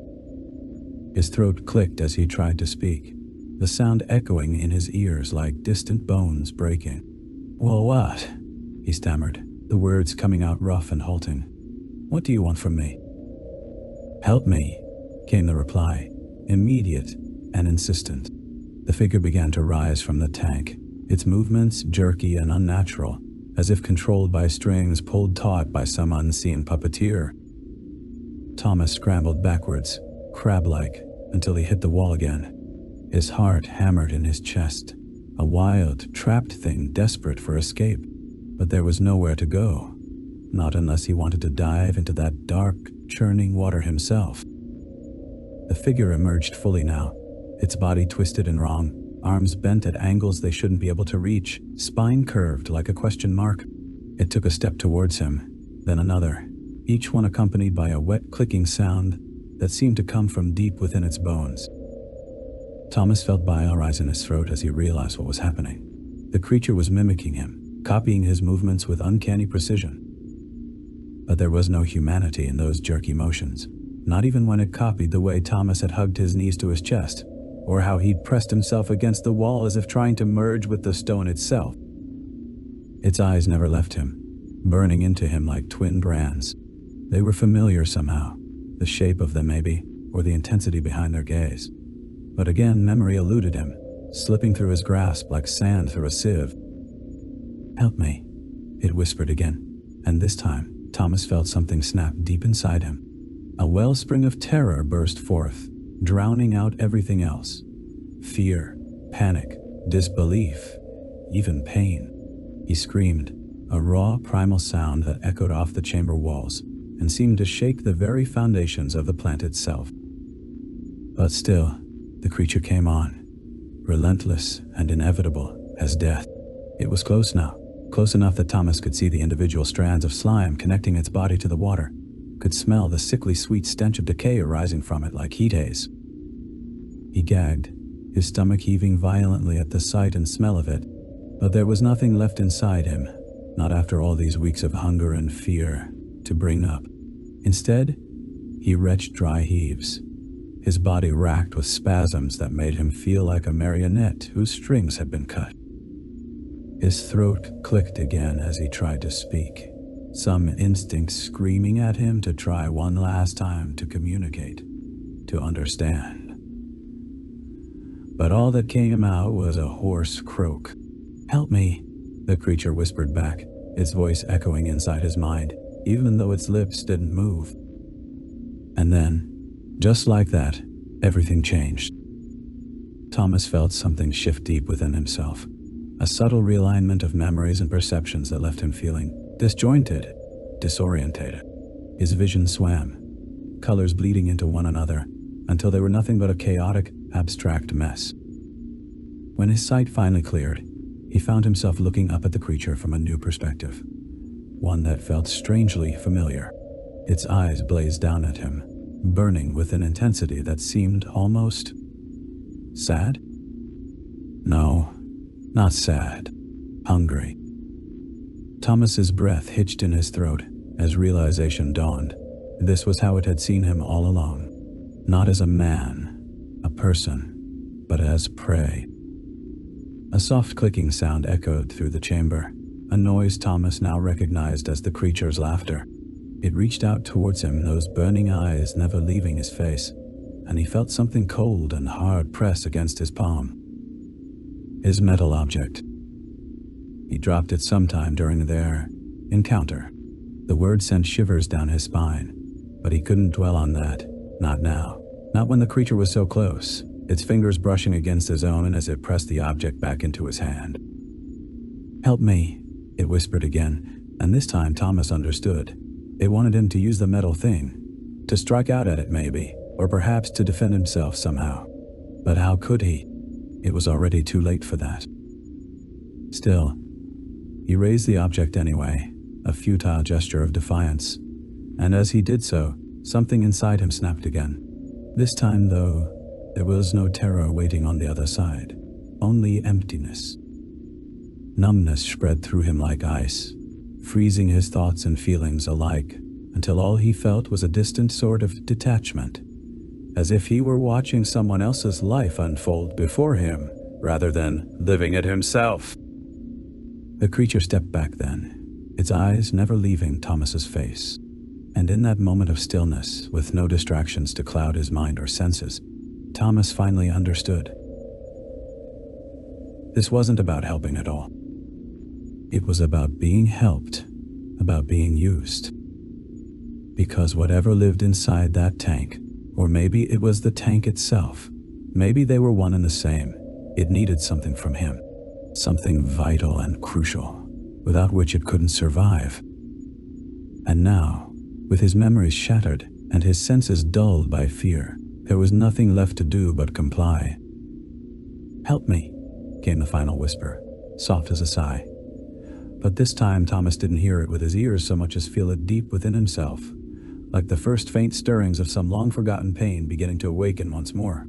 His throat clicked as he tried to speak, the sound echoing in his ears like distant bones breaking. "Well, what?" he stammered, the words coming out rough and halting. "What do you want from me?" "Help me," came the reply, immediate and insistent. The figure began to rise from the tank, its movements jerky and unnatural, as if controlled by strings pulled taut by some unseen puppeteer. Thomas scrambled backwards, crab-like, until he hit the wall again. His heart hammered in his chest, a wild, trapped thing desperate for escape. But there was nowhere to go, not unless he wanted to dive into that dark, churning water himself. The figure emerged fully now, its body twisted and wrong, arms bent at angles they shouldn't be able to reach, spine curved like a question mark. It took a step towards him, then another, each one accompanied by a wet clicking sound that seemed to come from deep within its bones. Thomas felt bile rise in his throat as he realized what was happening. The creature was mimicking him, copying his movements with uncanny precision. But there was no humanity in those jerky motions, not even when it copied the way Thomas had hugged his knees to his chest, or how he'd pressed himself against the wall as if trying to merge with the stone itself. Its eyes never left him, burning into him like twin brands. They were familiar somehow, the shape of them maybe, or the intensity behind their gaze. But again memory eluded him, slipping through his grasp like sand through a sieve. "Help me," it whispered again, and this time Thomas felt something snap deep inside him. A wellspring of terror burst forth, drowning out everything else. Fear, panic, disbelief, even pain. He screamed, a raw primal sound that echoed off the chamber walls and seemed to shake the very foundations of the plant itself. But still, the creature came on, relentless and inevitable as death. It was close now, close enough that Thomas could see the individual strands of slime connecting its body to the water, could smell the sickly sweet stench of decay arising from it like heat haze. He gagged, his stomach heaving violently at the sight and smell of it, but there was nothing left inside him, not after all these weeks of hunger and fear, to bring up. Instead, he retched dry heaves, his body racked with spasms that made him feel like a marionette whose strings had been cut. His throat clicked again as he tried to speak, some instinct screaming at him to try one last time to communicate, to understand. But all that came out was a hoarse croak. "Help me," the creature whispered back, its voice echoing inside his mind, even though its lips didn't move. And then, just like that, everything changed. Thomas felt something shift deep within himself. A subtle realignment of memories and perceptions that left him feeling disjointed, disorientated. His vision swam, colors bleeding into one another, until they were nothing but a chaotic, abstract mess. When his sight finally cleared, he found himself looking up at the creature from a new perspective, one that felt strangely familiar. Its eyes blazed down at him, burning with an intensity that seemed almost sad? No, not sad. Hungry. Thomas's breath hitched in his throat as realization dawned. This was how it had seen him all along. Not as a man, a person, but as prey. A soft clicking sound echoed through the chamber, a noise Thomas now recognized as the creature's laughter. It reached out towards him, those burning eyes never leaving his face, and he felt something cold and hard press against his palm. His metal object. He dropped it sometime during their encounter. The word sent shivers down his spine, but he couldn't dwell on that, not now. Not when the creature was so close, its fingers brushing against his own as it pressed the object back into his hand. "Help me," it whispered again, and this time Thomas understood. It wanted him to use the metal thing, to strike out at it maybe, or perhaps to defend himself somehow. But how could he? It was already too late for that. Still, he raised the object anyway, a futile gesture of defiance, and as he did so, something inside him snapped again. This time, though, there was no terror waiting on the other side, only emptiness. Numbness spread through him like ice, freezing his thoughts and feelings alike, until all he felt was a distant sort of detachment, as if he were watching someone else's life unfold before him, rather than living it himself. The creature stepped back then, its eyes never leaving Thomas's face. And in that moment of stillness, with no distractions to cloud his mind or senses, Thomas finally understood. This wasn't about helping at all. It was about being helped, about being used. Because whatever lived inside that tank, or maybe it was the tank itself, maybe they were one and the same, it needed something from him. Something vital and crucial, without which it couldn't survive. And now, with his memories shattered and his senses dulled by fear, there was nothing left to do but comply. "Help me," came the final whisper, soft as a sigh. But this time Thomas didn't hear it with his ears so much as feel it deep within himself, like the first faint stirrings of some long-forgotten pain beginning to awaken once more.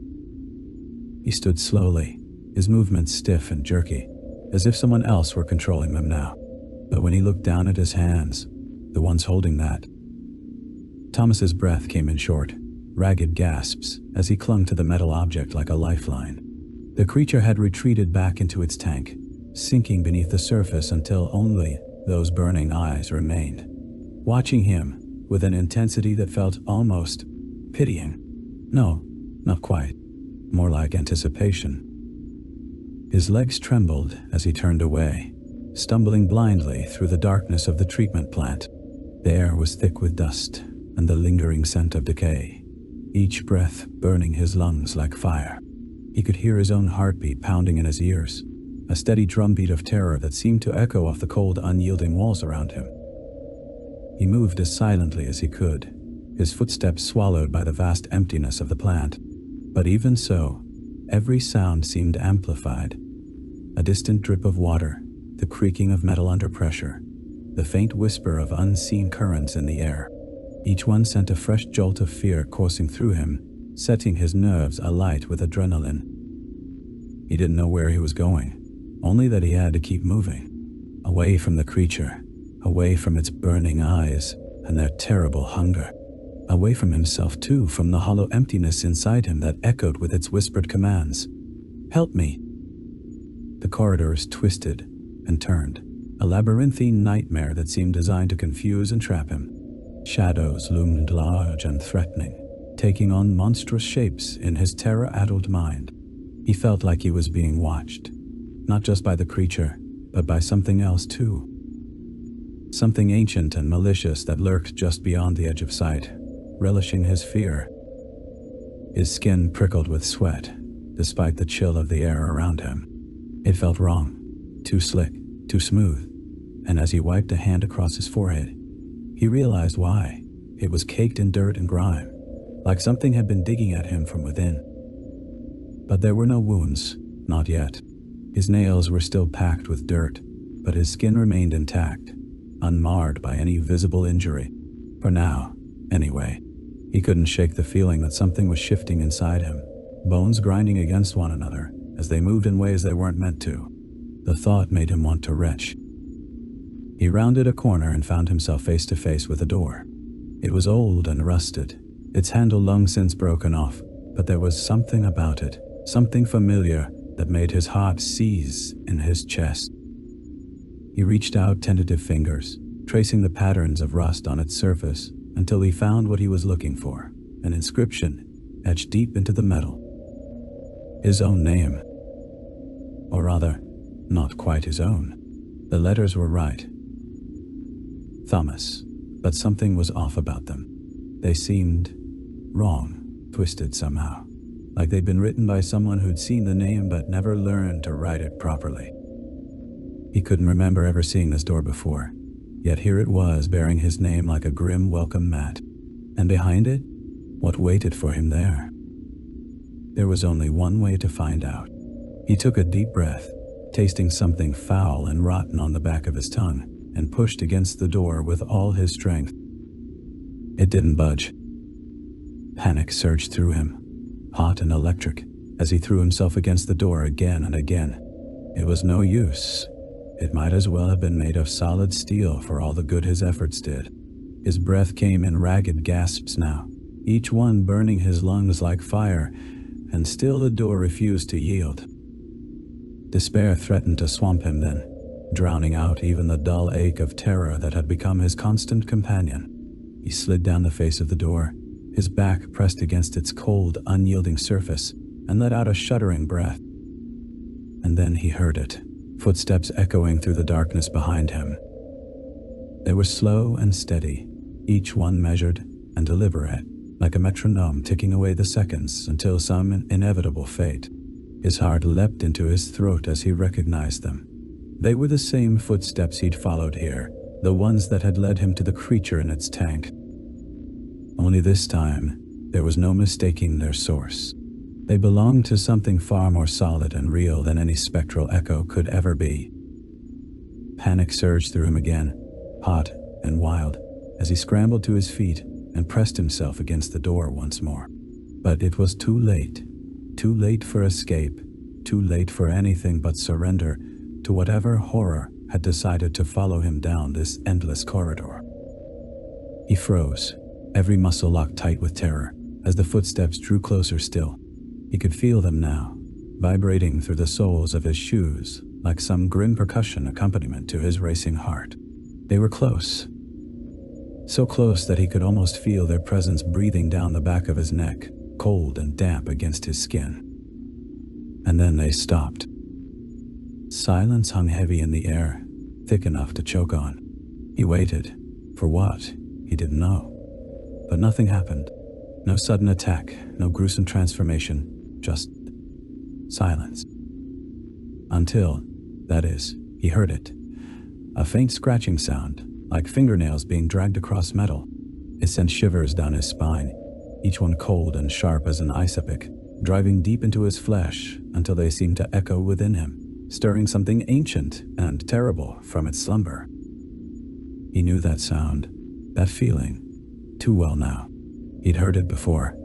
He stood slowly, his movements stiff and jerky, as if someone else were controlling them now. But when he looked down at his hands, the ones holding that, Thomas's breath came in short, ragged gasps as he clung to the metal object like a lifeline. The creature had retreated back into its tank, sinking beneath the surface until only those burning eyes remained, watching him with an intensity that felt almost pitying. No, not quite. More like anticipation. His legs trembled as he turned away, stumbling blindly through the darkness of the treatment plant. The air was thick with dust and the lingering scent of decay, each breath burning his lungs like fire. He could hear his own heartbeat pounding in his ears, a steady drumbeat of terror that seemed to echo off the cold, unyielding walls around him. He moved as silently as he could, his footsteps swallowed by the vast emptiness of the plant. But even so, every sound seemed amplified. A distant drip of water, the creaking of metal under pressure, the faint whisper of unseen currents in the air. Each one sent a fresh jolt of fear coursing through him, setting his nerves alight with adrenaline. He didn't know where he was going, only that he had to keep moving, away from the creature, away from its burning eyes and their terrible hunger, away from himself too, from the hollow emptiness inside him that echoed with its whispered commands. "Help me!" The corridors twisted and turned, a labyrinthine nightmare that seemed designed to confuse and trap him. Shadows loomed large and threatening, taking on monstrous shapes in his terror-addled mind. He felt like he was being watched, not just by the creature, but by something else too. Something ancient and malicious that lurked just beyond the edge of sight, relishing his fear. His skin prickled with sweat, despite the chill of the air around him. It felt wrong, too slick, too smooth, and as he wiped a hand across his forehead, he realized why. It was caked in dirt and grime, like something had been digging at him from within. But there were no wounds, not yet. His nails were still packed with dirt, but his skin remained intact, unmarred by any visible injury. For now, anyway. He couldn't shake the feeling that something was shifting inside him, bones grinding against one another as they moved in ways they weren't meant to. The thought made him want to retch. He rounded a corner and found himself face to face with a door. It was old and rusted, its handle long since broken off, but there was something about it, something familiar that made his heart seize in his chest. He reached out tentative fingers, tracing the patterns of rust on its surface until he found what he was looking for, an inscription etched deep into the metal. His own name. Or rather, not quite his own. The letters were right. Thomas, but something was off about them. They seemed wrong, twisted somehow, like they'd been written by someone who'd seen the name but never learned to write it properly. He couldn't remember ever seeing this door before, yet here it was bearing his name like a grim welcome mat. And behind it, what waited for him there? There was only one way to find out. He took a deep breath, tasting something foul and rotten on the back of his tongue, and pushed against the door with all his strength. It didn't budge. Panic surged through him, hot and electric, as he threw himself against the door again and again. It was no use. It might as well have been made of solid steel for all the good his efforts did. His breath came in ragged gasps now, each one burning his lungs like fire, and still the door refused to yield. Despair threatened to swamp him then, drowning out even the dull ache of terror that had become his constant companion. He slid down the face of the door, his back pressed against its cold, unyielding surface, and let out a shuddering breath. And then he heard it, footsteps echoing through the darkness behind him. They were slow and steady, each one measured and deliberate, like a metronome ticking away the seconds until some inevitable fate. His heart leapt into his throat as he recognized them. They were the same footsteps he'd followed here, the ones that had led him to the creature in its tank. Only this time, there was no mistaking their source. They belonged to something far more solid and real than any spectral echo could ever be. Panic surged through him again, hot and wild, as he scrambled to his feet and pressed himself against the door once more. But it was too late for escape, too late for anything but surrender to whatever horror had decided to follow him down this endless corridor. He froze, every muscle locked tight with terror, as the footsteps drew closer still. He could feel them now, vibrating through the soles of his shoes like some grim percussion accompaniment to his racing heart. They were close, so close that he could almost feel their presence breathing down the back of his neck, cold and damp against his skin. And then they stopped. Silence hung heavy in the air, thick enough to choke on. He waited. For what? He didn't know. But nothing happened. No sudden attack, no gruesome transformation, just silence. Until, that is, he heard it. A faint scratching sound, like fingernails being dragged across metal. It sent shivers down his spine, each one cold and sharp as an ice pick, driving deep into his flesh until they seemed to echo within him, stirring something ancient and terrible from its slumber. He knew that sound, that feeling, too well now. He'd heard it before,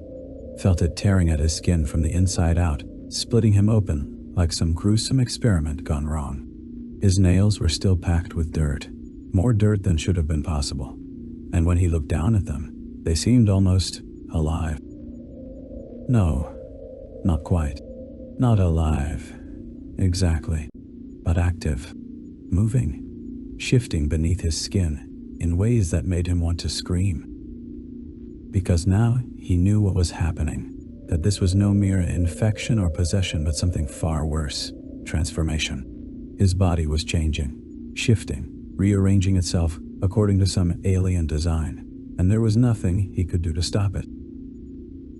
felt it tearing at his skin from the inside out, splitting him open like some gruesome experiment gone wrong. His nails were still packed with dirt, more dirt than should have been possible, and when he looked down at them, they seemed almost alive. No, not quite. Not alive, exactly, but active, moving, shifting beneath his skin in ways that made him want to scream. Because now he knew what was happening, that this was no mere infection or possession but something far worse, transformation. His body was changing, shifting, rearranging itself according to some alien design, and there was nothing he could do to stop it.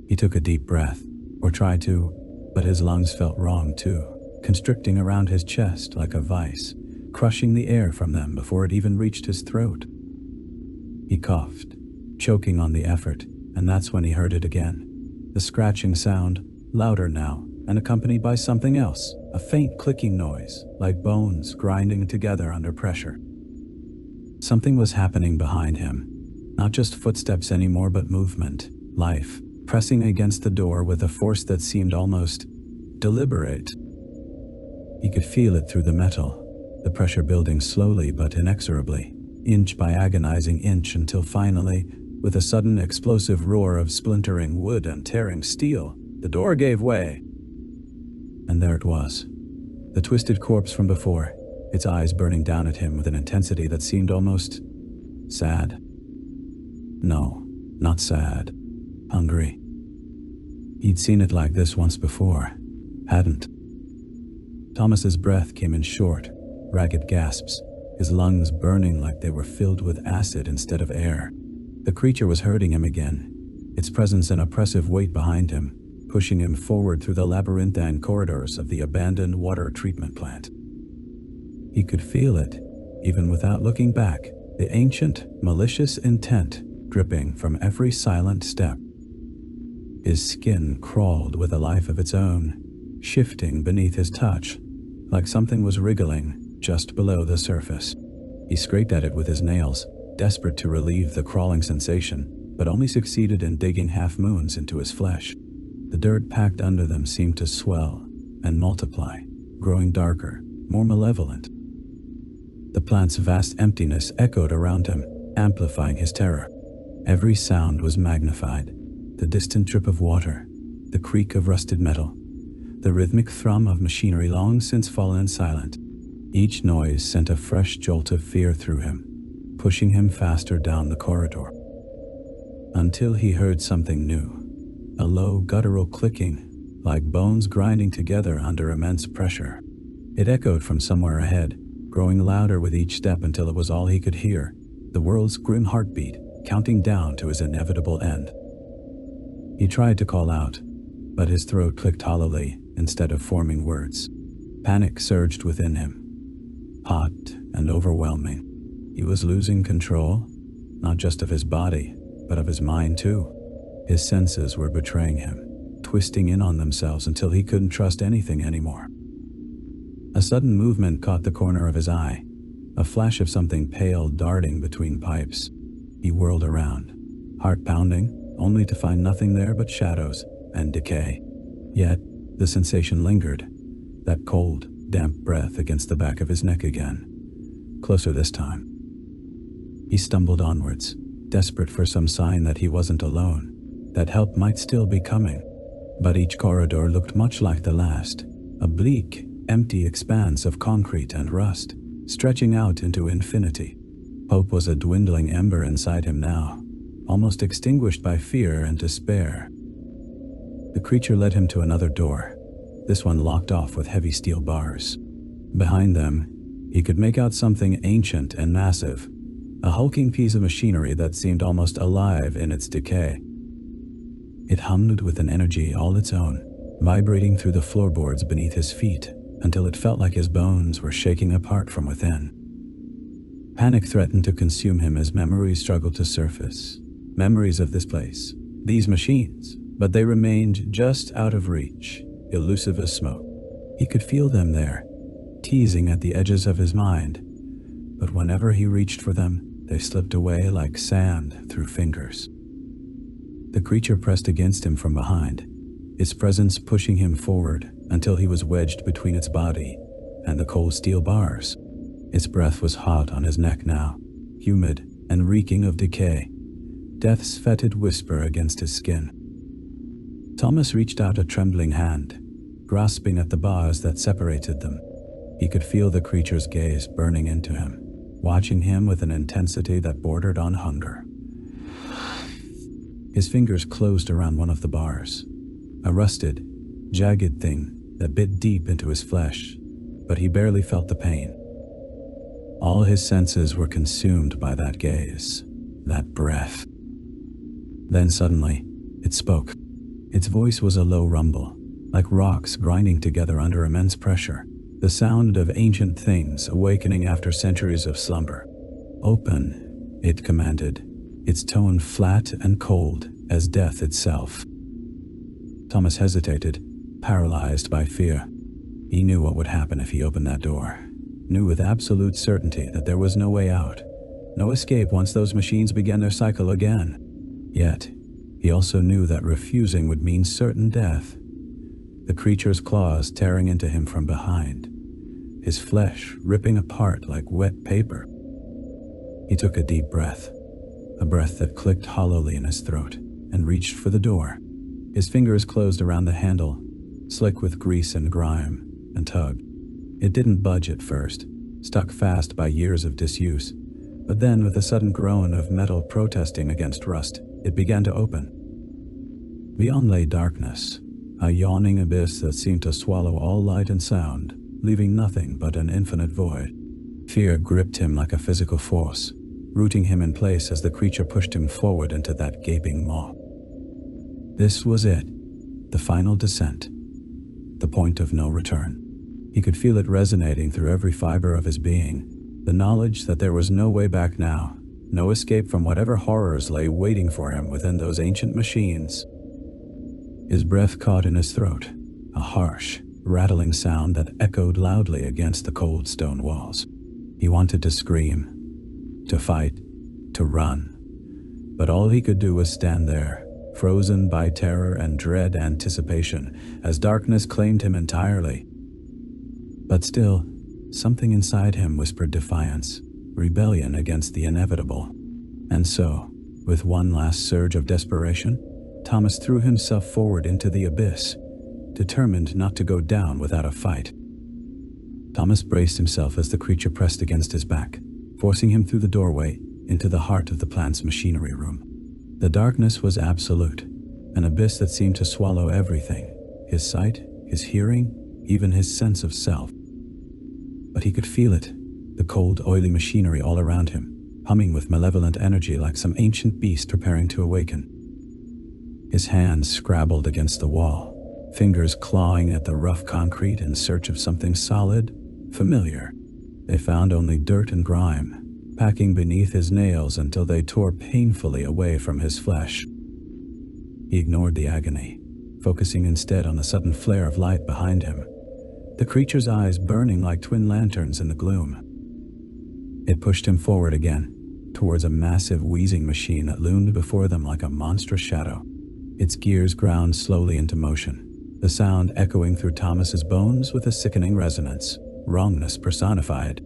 He took a deep breath, or tried to, but his lungs felt wrong too, constricting around his chest like a vice, crushing the air from them before it even reached his throat. He coughed, choking on the effort, and that's when he heard it again. The scratching sound, louder now, and accompanied by something else, a faint clicking noise, like bones grinding together under pressure. Something was happening behind him. Not just footsteps anymore, but movement, life, pressing against the door with a force that seemed almost deliberate. He could feel it through the metal, the pressure building slowly but inexorably, inch by agonizing inch, until finally, with a sudden explosive roar of splintering wood and tearing steel, the door gave way. And there it was, the twisted corpse from before, its eyes burning down at him with an intensity that seemed almost sad. No, not sad. Hungry. He'd seen it like this once before, hadn't? Thomas's breath came in short, ragged gasps, his lungs burning like they were filled with acid instead of air. The creature was hurting him again, its presence an oppressive weight behind him, pushing him forward through the labyrinthine corridors of the abandoned water treatment plant. He could feel it, even without looking back, the ancient, malicious intent dripping from every silent step. His skin crawled with a life of its own, shifting beneath his touch, like something was wriggling just below the surface. He scraped at it with his nails, desperate to relieve the crawling sensation, but only succeeded in digging half-moons into his flesh. The dirt packed under them seemed to swell and multiply, growing darker, more malevolent. The plant's vast emptiness echoed around him, amplifying his terror. Every sound was magnified. The distant drip of water, the creak of rusted metal, the rhythmic thrum of machinery long since fallen silent. Each noise sent a fresh jolt of fear through him, pushing him faster down the corridor. Until he heard something new, a low guttural clicking, like bones grinding together under immense pressure. It echoed from somewhere ahead, growing louder with each step until it was all he could hear, the world's grim heartbeat, counting down to his inevitable end. He tried to call out, but his throat clicked hollowly instead of forming words. Panic surged within him, hot and overwhelming. He was losing control, not just of his body, but of his mind too. His senses were betraying him, twisting in on themselves until he couldn't trust anything anymore. A sudden movement caught the corner of his eye, a flash of something pale darting between pipes. He whirled around, heart pounding, only to find nothing there but shadows and decay. Yet, the sensation lingered, that cold, damp breath against the back of his neck again. Closer this time. He stumbled onwards, desperate for some sign that he wasn't alone, that help might still be coming. But each corridor looked much like the last, a bleak, empty expanse of concrete and rust, stretching out into infinity. Hope was a dwindling ember inside him now, almost extinguished by fear and despair. The creature led him to another door, this one locked off with heavy steel bars. Behind them, he could make out something ancient and massive, a hulking piece of machinery that seemed almost alive in its decay. It hummed with an energy all its own, vibrating through the floorboards beneath his feet until it felt like his bones were shaking apart from within. Panic threatened to consume him as memories struggled to surface. Memories of this place, these machines, but they remained just out of reach, elusive as smoke. He could feel them there, teasing at the edges of his mind, but whenever he reached for them, they slipped away like sand through fingers. The creature pressed against him from behind, its presence pushing him forward until he was wedged between its body and the cold steel bars. Its breath was hot on his neck now, humid and reeking of decay, death's fetid whisper against his skin. Thomas reached out a trembling hand, grasping at the bars that separated them. He could feel the creature's gaze burning into him, watching him with an intensity that bordered on hunger. His fingers closed around one of the bars, a rusted, jagged thing that bit deep into his flesh, but he barely felt the pain. All his senses were consumed by that gaze, that breath. Then suddenly, it spoke. Its voice was a low rumble, like rocks grinding together under immense pressure, the sound of ancient things awakening after centuries of slumber. "Open," it commanded, its tone flat and cold as death itself. Thomas hesitated, paralyzed by fear. He knew what would happen if he opened that door. Knew with absolute certainty that there was no way out, no escape once those machines began their cycle again. Yet, he also knew that refusing would mean certain death. The creature's claws tearing into him from behind, his flesh ripping apart like wet paper. He took a deep breath, a breath that clicked hollowly in his throat, and reached for the door. His fingers closed around the handle, slick with grease and grime, and tugged. It didn't budge at first, stuck fast by years of disuse, but then with a sudden groan of metal protesting against rust, it began to open. Beyond lay darkness, a yawning abyss that seemed to swallow all light and sound, leaving nothing but an infinite void. Fear gripped him like a physical force, rooting him in place as the creature pushed him forward into that gaping maw. This was it, the final descent, the point of no return. He could feel it resonating through every fiber of his being, the knowledge that there was no way back now, no escape from whatever horrors lay waiting for him within those ancient machines. His breath caught in his throat, a harsh, rattling sound that echoed loudly against the cold stone walls. He wanted to scream, to fight, to run, but all he could do was stand there, frozen by terror and dread anticipation, as darkness claimed him entirely. But still, something inside him whispered defiance, rebellion against the inevitable. And so, with one last surge of desperation, Thomas threw himself forward into the abyss, determined not to go down without a fight. Thomas braced himself as the creature pressed against his back, forcing him through the doorway into the heart of the plant's machinery room. The darkness was absolute, an abyss that seemed to swallow everything, his sight, his hearing, even his sense of self. But he could feel it, the cold, oily machinery all around him, humming with malevolent energy like some ancient beast preparing to awaken. His hands scrabbled against the wall, fingers clawing at the rough concrete in search of something solid, familiar. They found only dirt and grime, packing beneath his nails until they tore painfully away from his flesh. He ignored the agony, focusing instead on the sudden flare of light behind him, the creature's eyes burning like twin lanterns in the gloom. It pushed him forward again, towards a massive wheezing machine that loomed before them like a monstrous shadow. Its gears ground slowly into motion, the sound echoing through Thomas's bones with a sickening resonance, wrongness personified.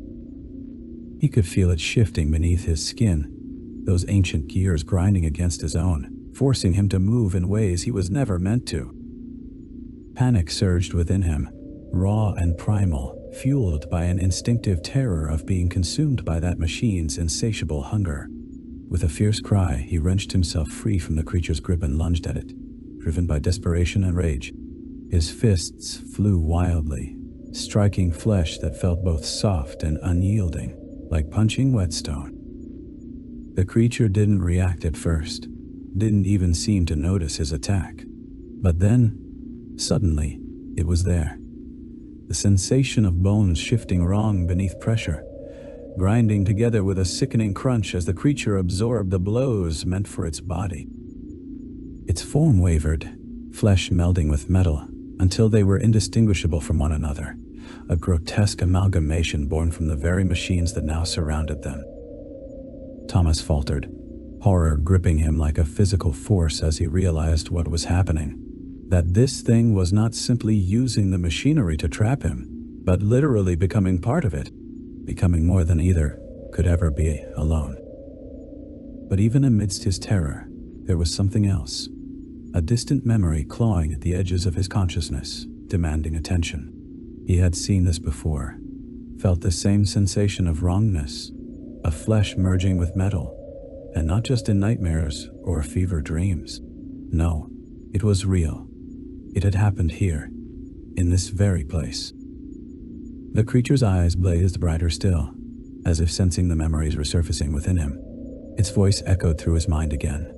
He could feel it shifting beneath his skin, those ancient gears grinding against his own, forcing him to move in ways he was never meant to. Panic surged within him, raw and primal, fueled by an instinctive terror of being consumed by that machine's insatiable hunger. With a fierce cry, he wrenched himself free from the creature's grip and lunged at it, driven by desperation and rage. His fists flew wildly, striking flesh that felt both soft and unyielding, like punching whetstone. The creature didn't react at first, didn't even seem to notice his attack. But then, suddenly, it was there. The sensation of bones shifting wrong beneath pressure, grinding together with a sickening crunch as the creature absorbed the blows meant for its body. Its form wavered, flesh melding with metal, until they were indistinguishable from one another, a grotesque amalgamation born from the very machines that now surrounded them. Thomas faltered, horror gripping him like a physical force as he realized what was happening. That this thing was not simply using the machinery to trap him, but literally becoming part of it, becoming more than either could ever be alone. But even amidst his terror, there was something else, a distant memory clawing at the edges of his consciousness, demanding attention. He had seen this before, felt the same sensation of wrongness, of flesh merging with metal, and not just in nightmares or fever dreams. No, it was real. It had happened here, in this very place. The creature's eyes blazed brighter still, as if sensing the memories resurfacing within him. Its voice echoed through his mind again,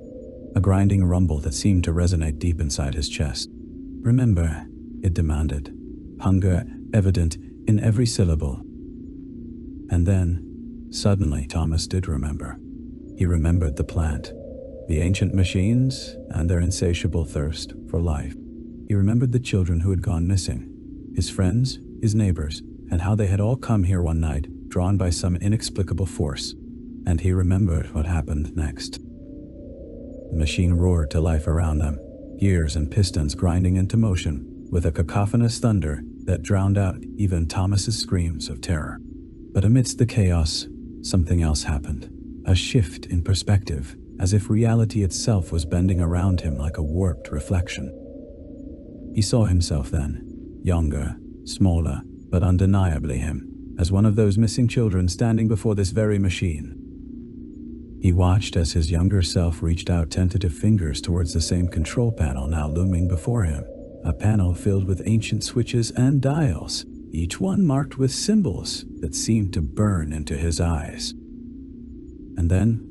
a grinding rumble that seemed to resonate deep inside his chest. "Remember," it demanded, hunger evident in every syllable. And then, suddenly, Thomas did remember. He remembered the plant, the ancient machines, and their insatiable thirst for life. He remembered the children who had gone missing, his friends, his neighbors, and how they had all come here one night, drawn by some inexplicable force. And he remembered what happened next. The machine roared to life around them, gears and pistons grinding into motion, with a cacophonous thunder that drowned out even Thomas's screams of terror. But amidst the chaos, something else happened. A shift in perspective, as if reality itself was bending around him like a warped reflection. He saw himself then, younger, smaller, but undeniably him, as one of those missing children standing before this very machine. He watched as his younger self reached out tentative fingers towards the same control panel now looming before him, a panel filled with ancient switches and dials, each one marked with symbols that seemed to burn into his eyes. And then,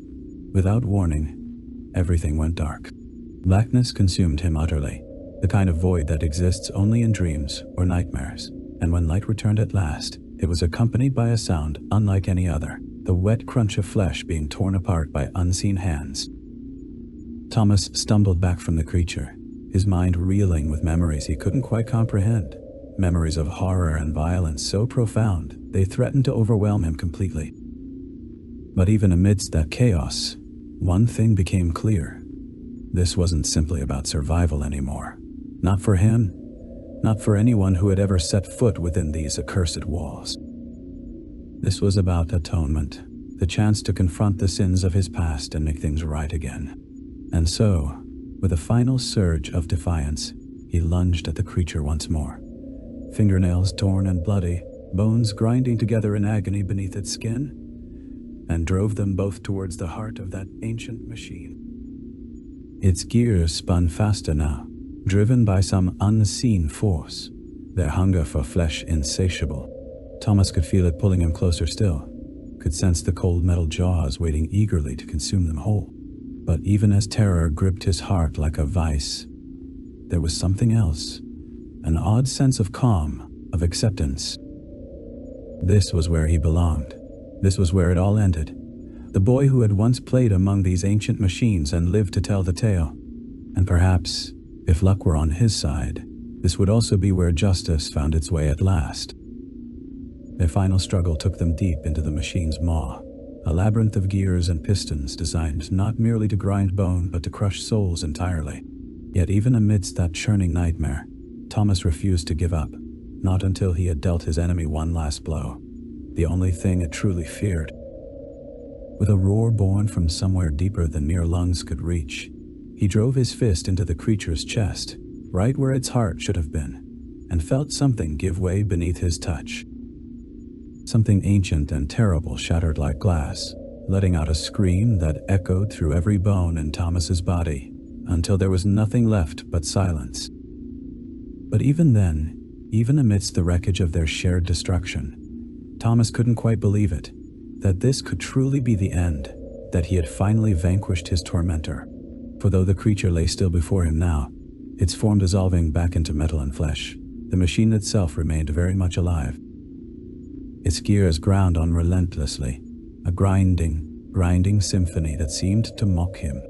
without warning, everything went dark. Blackness consumed him utterly, the kind of void that exists only in dreams or nightmares. And when light returned at last, it was accompanied by a sound unlike any other, the wet crunch of flesh being torn apart by unseen hands. Thomas stumbled back from the creature, his mind reeling with memories he couldn't quite comprehend, memories of horror and violence so profound they threatened to overwhelm him completely. But even amidst that chaos, one thing became clear. This wasn't simply about survival anymore. Not for him, not for anyone who had ever set foot within these accursed walls. This was about atonement, the chance to confront the sins of his past and make things right again. And so, with a final surge of defiance, he lunged at the creature once more. Fingernails torn and bloody, bones grinding together in agony beneath its skin, and drove them both towards the heart of that ancient machine. Its gears spun faster now, driven by some unseen force, their hunger for flesh insatiable. Thomas could feel it pulling him closer still, could sense the cold metal jaws waiting eagerly to consume them whole. But even as terror gripped his heart like a vice, there was something else, an odd sense of calm, of acceptance. This was where he belonged. This was where it all ended. The boy who had once played among these ancient machines and lived to tell the tale. And perhaps, if luck were on his side, this would also be where justice found its way at last. Their final struggle took them deep into the machine's maw, a labyrinth of gears and pistons designed not merely to grind bone but to crush souls entirely. Yet even amidst that churning nightmare, Thomas refused to give up, not until he had dealt his enemy one last blow, the only thing it truly feared. With a roar born from somewhere deeper than mere lungs could reach, he drove his fist into the creature's chest, right where its heart should have been, and felt something give way beneath his touch. Something ancient and terrible shattered like glass, letting out a scream that echoed through every bone in Thomas's body, until there was nothing left but silence. But even then, even amidst the wreckage of their shared destruction, Thomas couldn't quite believe it, that this could truly be the end, that he had finally vanquished his tormentor. For though the creature lay still before him now, its form dissolving back into metal and flesh, the machine itself remained very much alive. Its gears ground on relentlessly, a grinding symphony that seemed to mock him.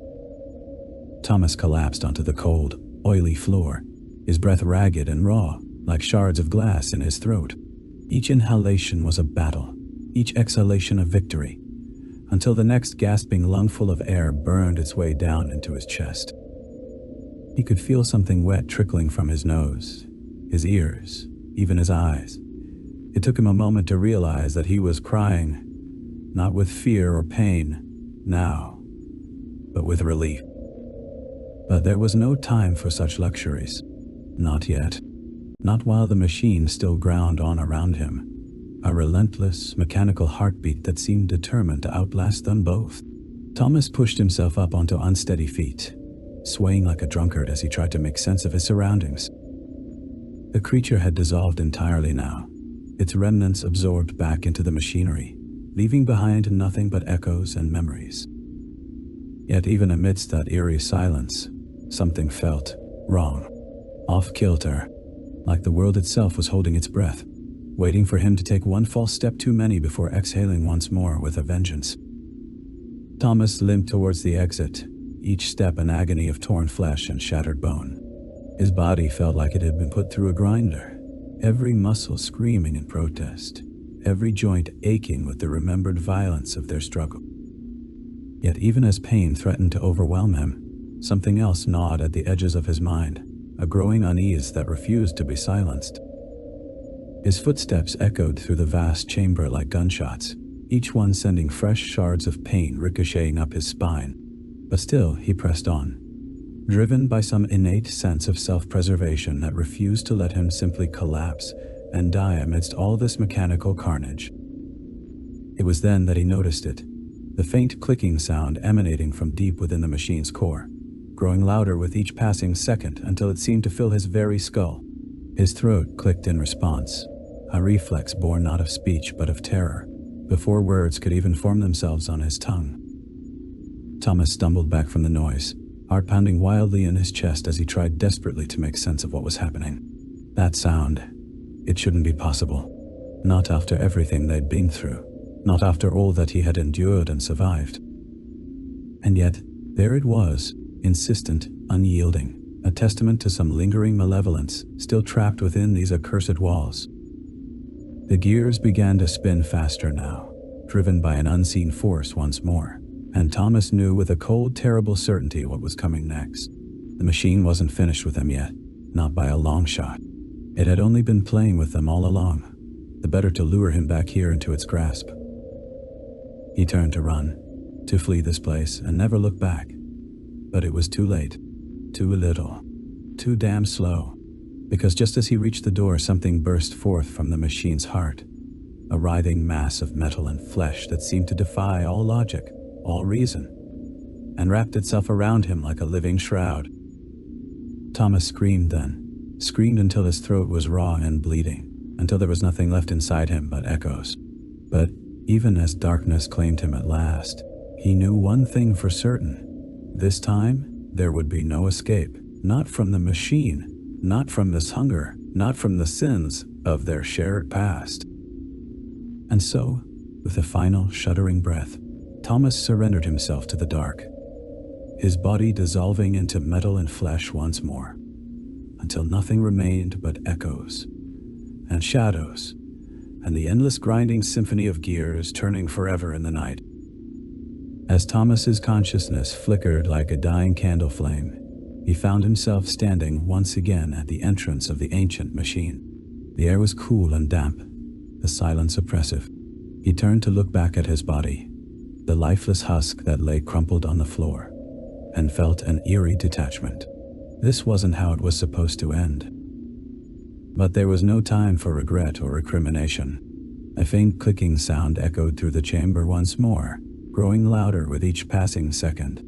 Thomas collapsed onto the cold, oily floor, his breath ragged and raw, like shards of glass in his throat. Each inhalation was a battle, each exhalation a victory, until the next gasping lungful of air burned its way down into his chest. He could feel something wet trickling from his nose, his ears, even his eyes. It took him a moment to realize that he was crying, not with fear or pain, now, but with relief. But there was no time for such luxuries. Not yet. Not while the machine still ground on around him, a relentless, mechanical heartbeat that seemed determined to outlast them both. Thomas pushed himself up onto unsteady feet, swaying like a drunkard as he tried to make sense of his surroundings. The creature had dissolved entirely now, its remnants absorbed back into the machinery, leaving behind nothing but echoes and memories. Yet even amidst that eerie silence, something felt wrong, off-kilter, like the world itself was holding its breath, waiting for him to take one false step too many before exhaling once more with a vengeance. Thomas limped towards the exit, each step an agony of torn flesh and shattered bone. His body felt like it had been put through a grinder, every muscle screaming in protest, every joint aching with the remembered violence of their struggle. Yet even as pain threatened to overwhelm him, something else gnawed at the edges of his mind, a growing unease that refused to be silenced. His footsteps echoed through the vast chamber like gunshots, each one sending fresh shards of pain ricocheting up his spine. But still he pressed on, driven by some innate sense of self-preservation that refused to let him simply collapse and die amidst all this mechanical carnage. It was then that he noticed it, the faint clicking sound emanating from deep within the machine's core, growing louder with each passing second until it seemed to fill his very skull. His throat clicked in response, a reflex born not of speech but of terror, before words could even form themselves on his tongue. Thomas stumbled back from the noise, heart pounding wildly in his chest as he tried desperately to make sense of what was happening. That sound, it shouldn't be possible. Not after everything they'd been through, not after all that he had endured and survived. And yet, there it was, insistent, unyielding, a testament to some lingering malevolence still trapped within these accursed walls. The gears began to spin faster now, driven by an unseen force once more. And Thomas knew with a cold, terrible certainty what was coming next. The machine wasn't finished with them yet, not by a long shot. It had only been playing with them all along, the better to lure him back here into its grasp. He turned to run, to flee this place and never look back. But it was too late, too little, too damn slow, because just as he reached the door, something burst forth from the machine's heart, a writhing mass of metal and flesh that seemed to defy all logic, all reason, and wrapped itself around him like a living shroud. Thomas screamed then, screamed until his throat was raw and bleeding, until there was nothing left inside him but echoes. But even as darkness claimed him at last, he knew one thing for certain. This time, there would be no escape, not from the machine, not from this hunger, not from the sins of their shared past. And so, with a final shuddering breath, Thomas surrendered himself to the dark, his body dissolving into metal and flesh once more, until nothing remained but echoes and shadows and the endless grinding symphony of gears turning forever in the night. As Thomas's consciousness flickered like a dying candle flame, he found himself standing once again at the entrance of the ancient machine. The air was cool and damp, the silence oppressive. He turned to look back at his body, the lifeless husk that lay crumpled on the floor, and felt an eerie detachment. This wasn't how it was supposed to end. But there was no time for regret or recrimination. A faint clicking sound echoed through the chamber once more, growing louder with each passing second.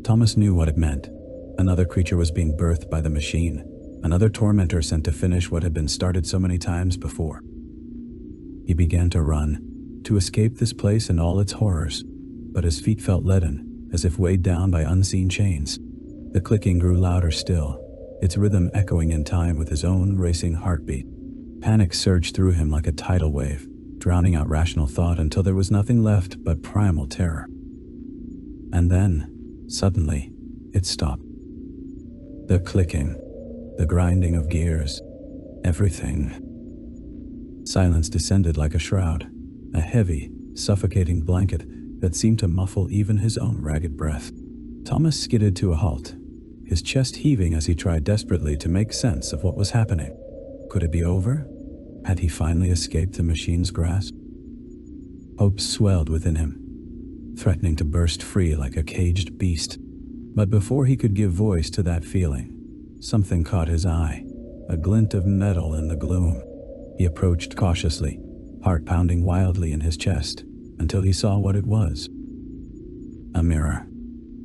Thomas knew what it meant. Another creature was being birthed by the machine, another tormentor sent to finish what had been started so many times before. He began to run, to escape this place and all its horrors, but his feet felt leaden, as if weighed down by unseen chains. The clicking grew louder still, its rhythm echoing in time with his own racing heartbeat. Panic surged through him like a tidal wave, drowning out rational thought until there was nothing left but primal terror. And then, suddenly, it stopped. The clicking, the grinding of gears, everything. Silence descended like a shroud, a heavy, suffocating blanket that seemed to muffle even his own ragged breath. Thomas skidded to a halt, his chest heaving as he tried desperately to make sense of what was happening. Could it be over? Had he finally escaped the machine's grasp? Hope swelled within him, threatening to burst free like a caged beast. But before he could give voice to that feeling, something caught his eye, a glint of metal in the gloom. He approached cautiously, heart pounding wildly in his chest, until he saw what it was. A mirror,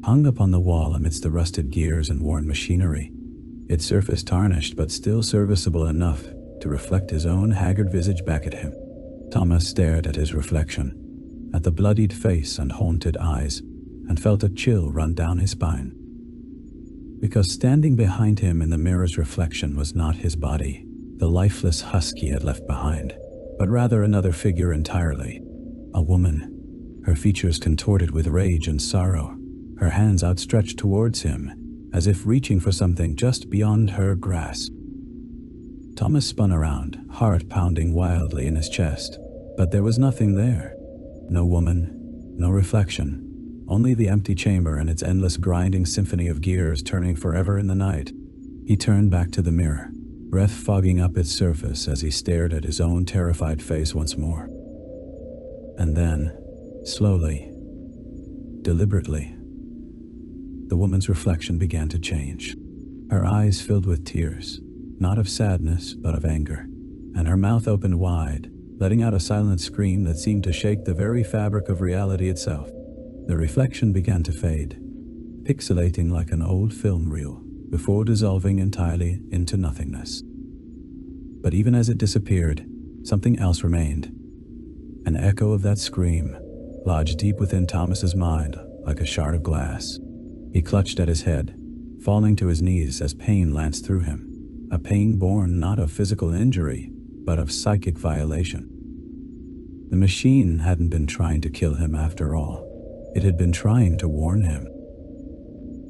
hung up on the wall amidst the rusted gears and worn machinery, its surface tarnished but still serviceable enough to reflect his own haggard visage back at him. Thomas stared at his reflection, at the bloodied face and haunted eyes, and felt a chill run down his spine. Because standing behind him in the mirror's reflection was not his body, the lifeless husk he had left behind, but rather another figure entirely. A woman, her features contorted with rage and sorrow, her hands outstretched towards him, as if reaching for something just beyond her grasp. Thomas spun around, heart pounding wildly in his chest, but there was nothing there. No woman, no reflection, only the empty chamber and its endless grinding symphony of gears turning forever in the night. He turned back to the mirror, breath fogging up its surface as he stared at his own terrified face once more. And then, slowly, deliberately, the woman's reflection began to change. Her eyes filled with tears, not of sadness but of anger, and her mouth opened wide, letting out a silent scream that seemed to shake the very fabric of reality itself. The reflection began to fade, pixelating like an old film reel, before dissolving entirely into nothingness. But even as it disappeared, something else remained. An echo of that scream, lodged deep within Thomas's mind like a shard of glass. He clutched at his head, falling to his knees as pain lanced through him, a pain born not of physical injury, but of psychic violation. The machine hadn't been trying to kill him after all. It had been trying to warn him.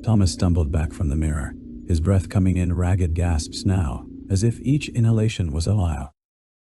Thomas stumbled back from the mirror, his breath coming in ragged gasps now, as if each inhalation was a lie.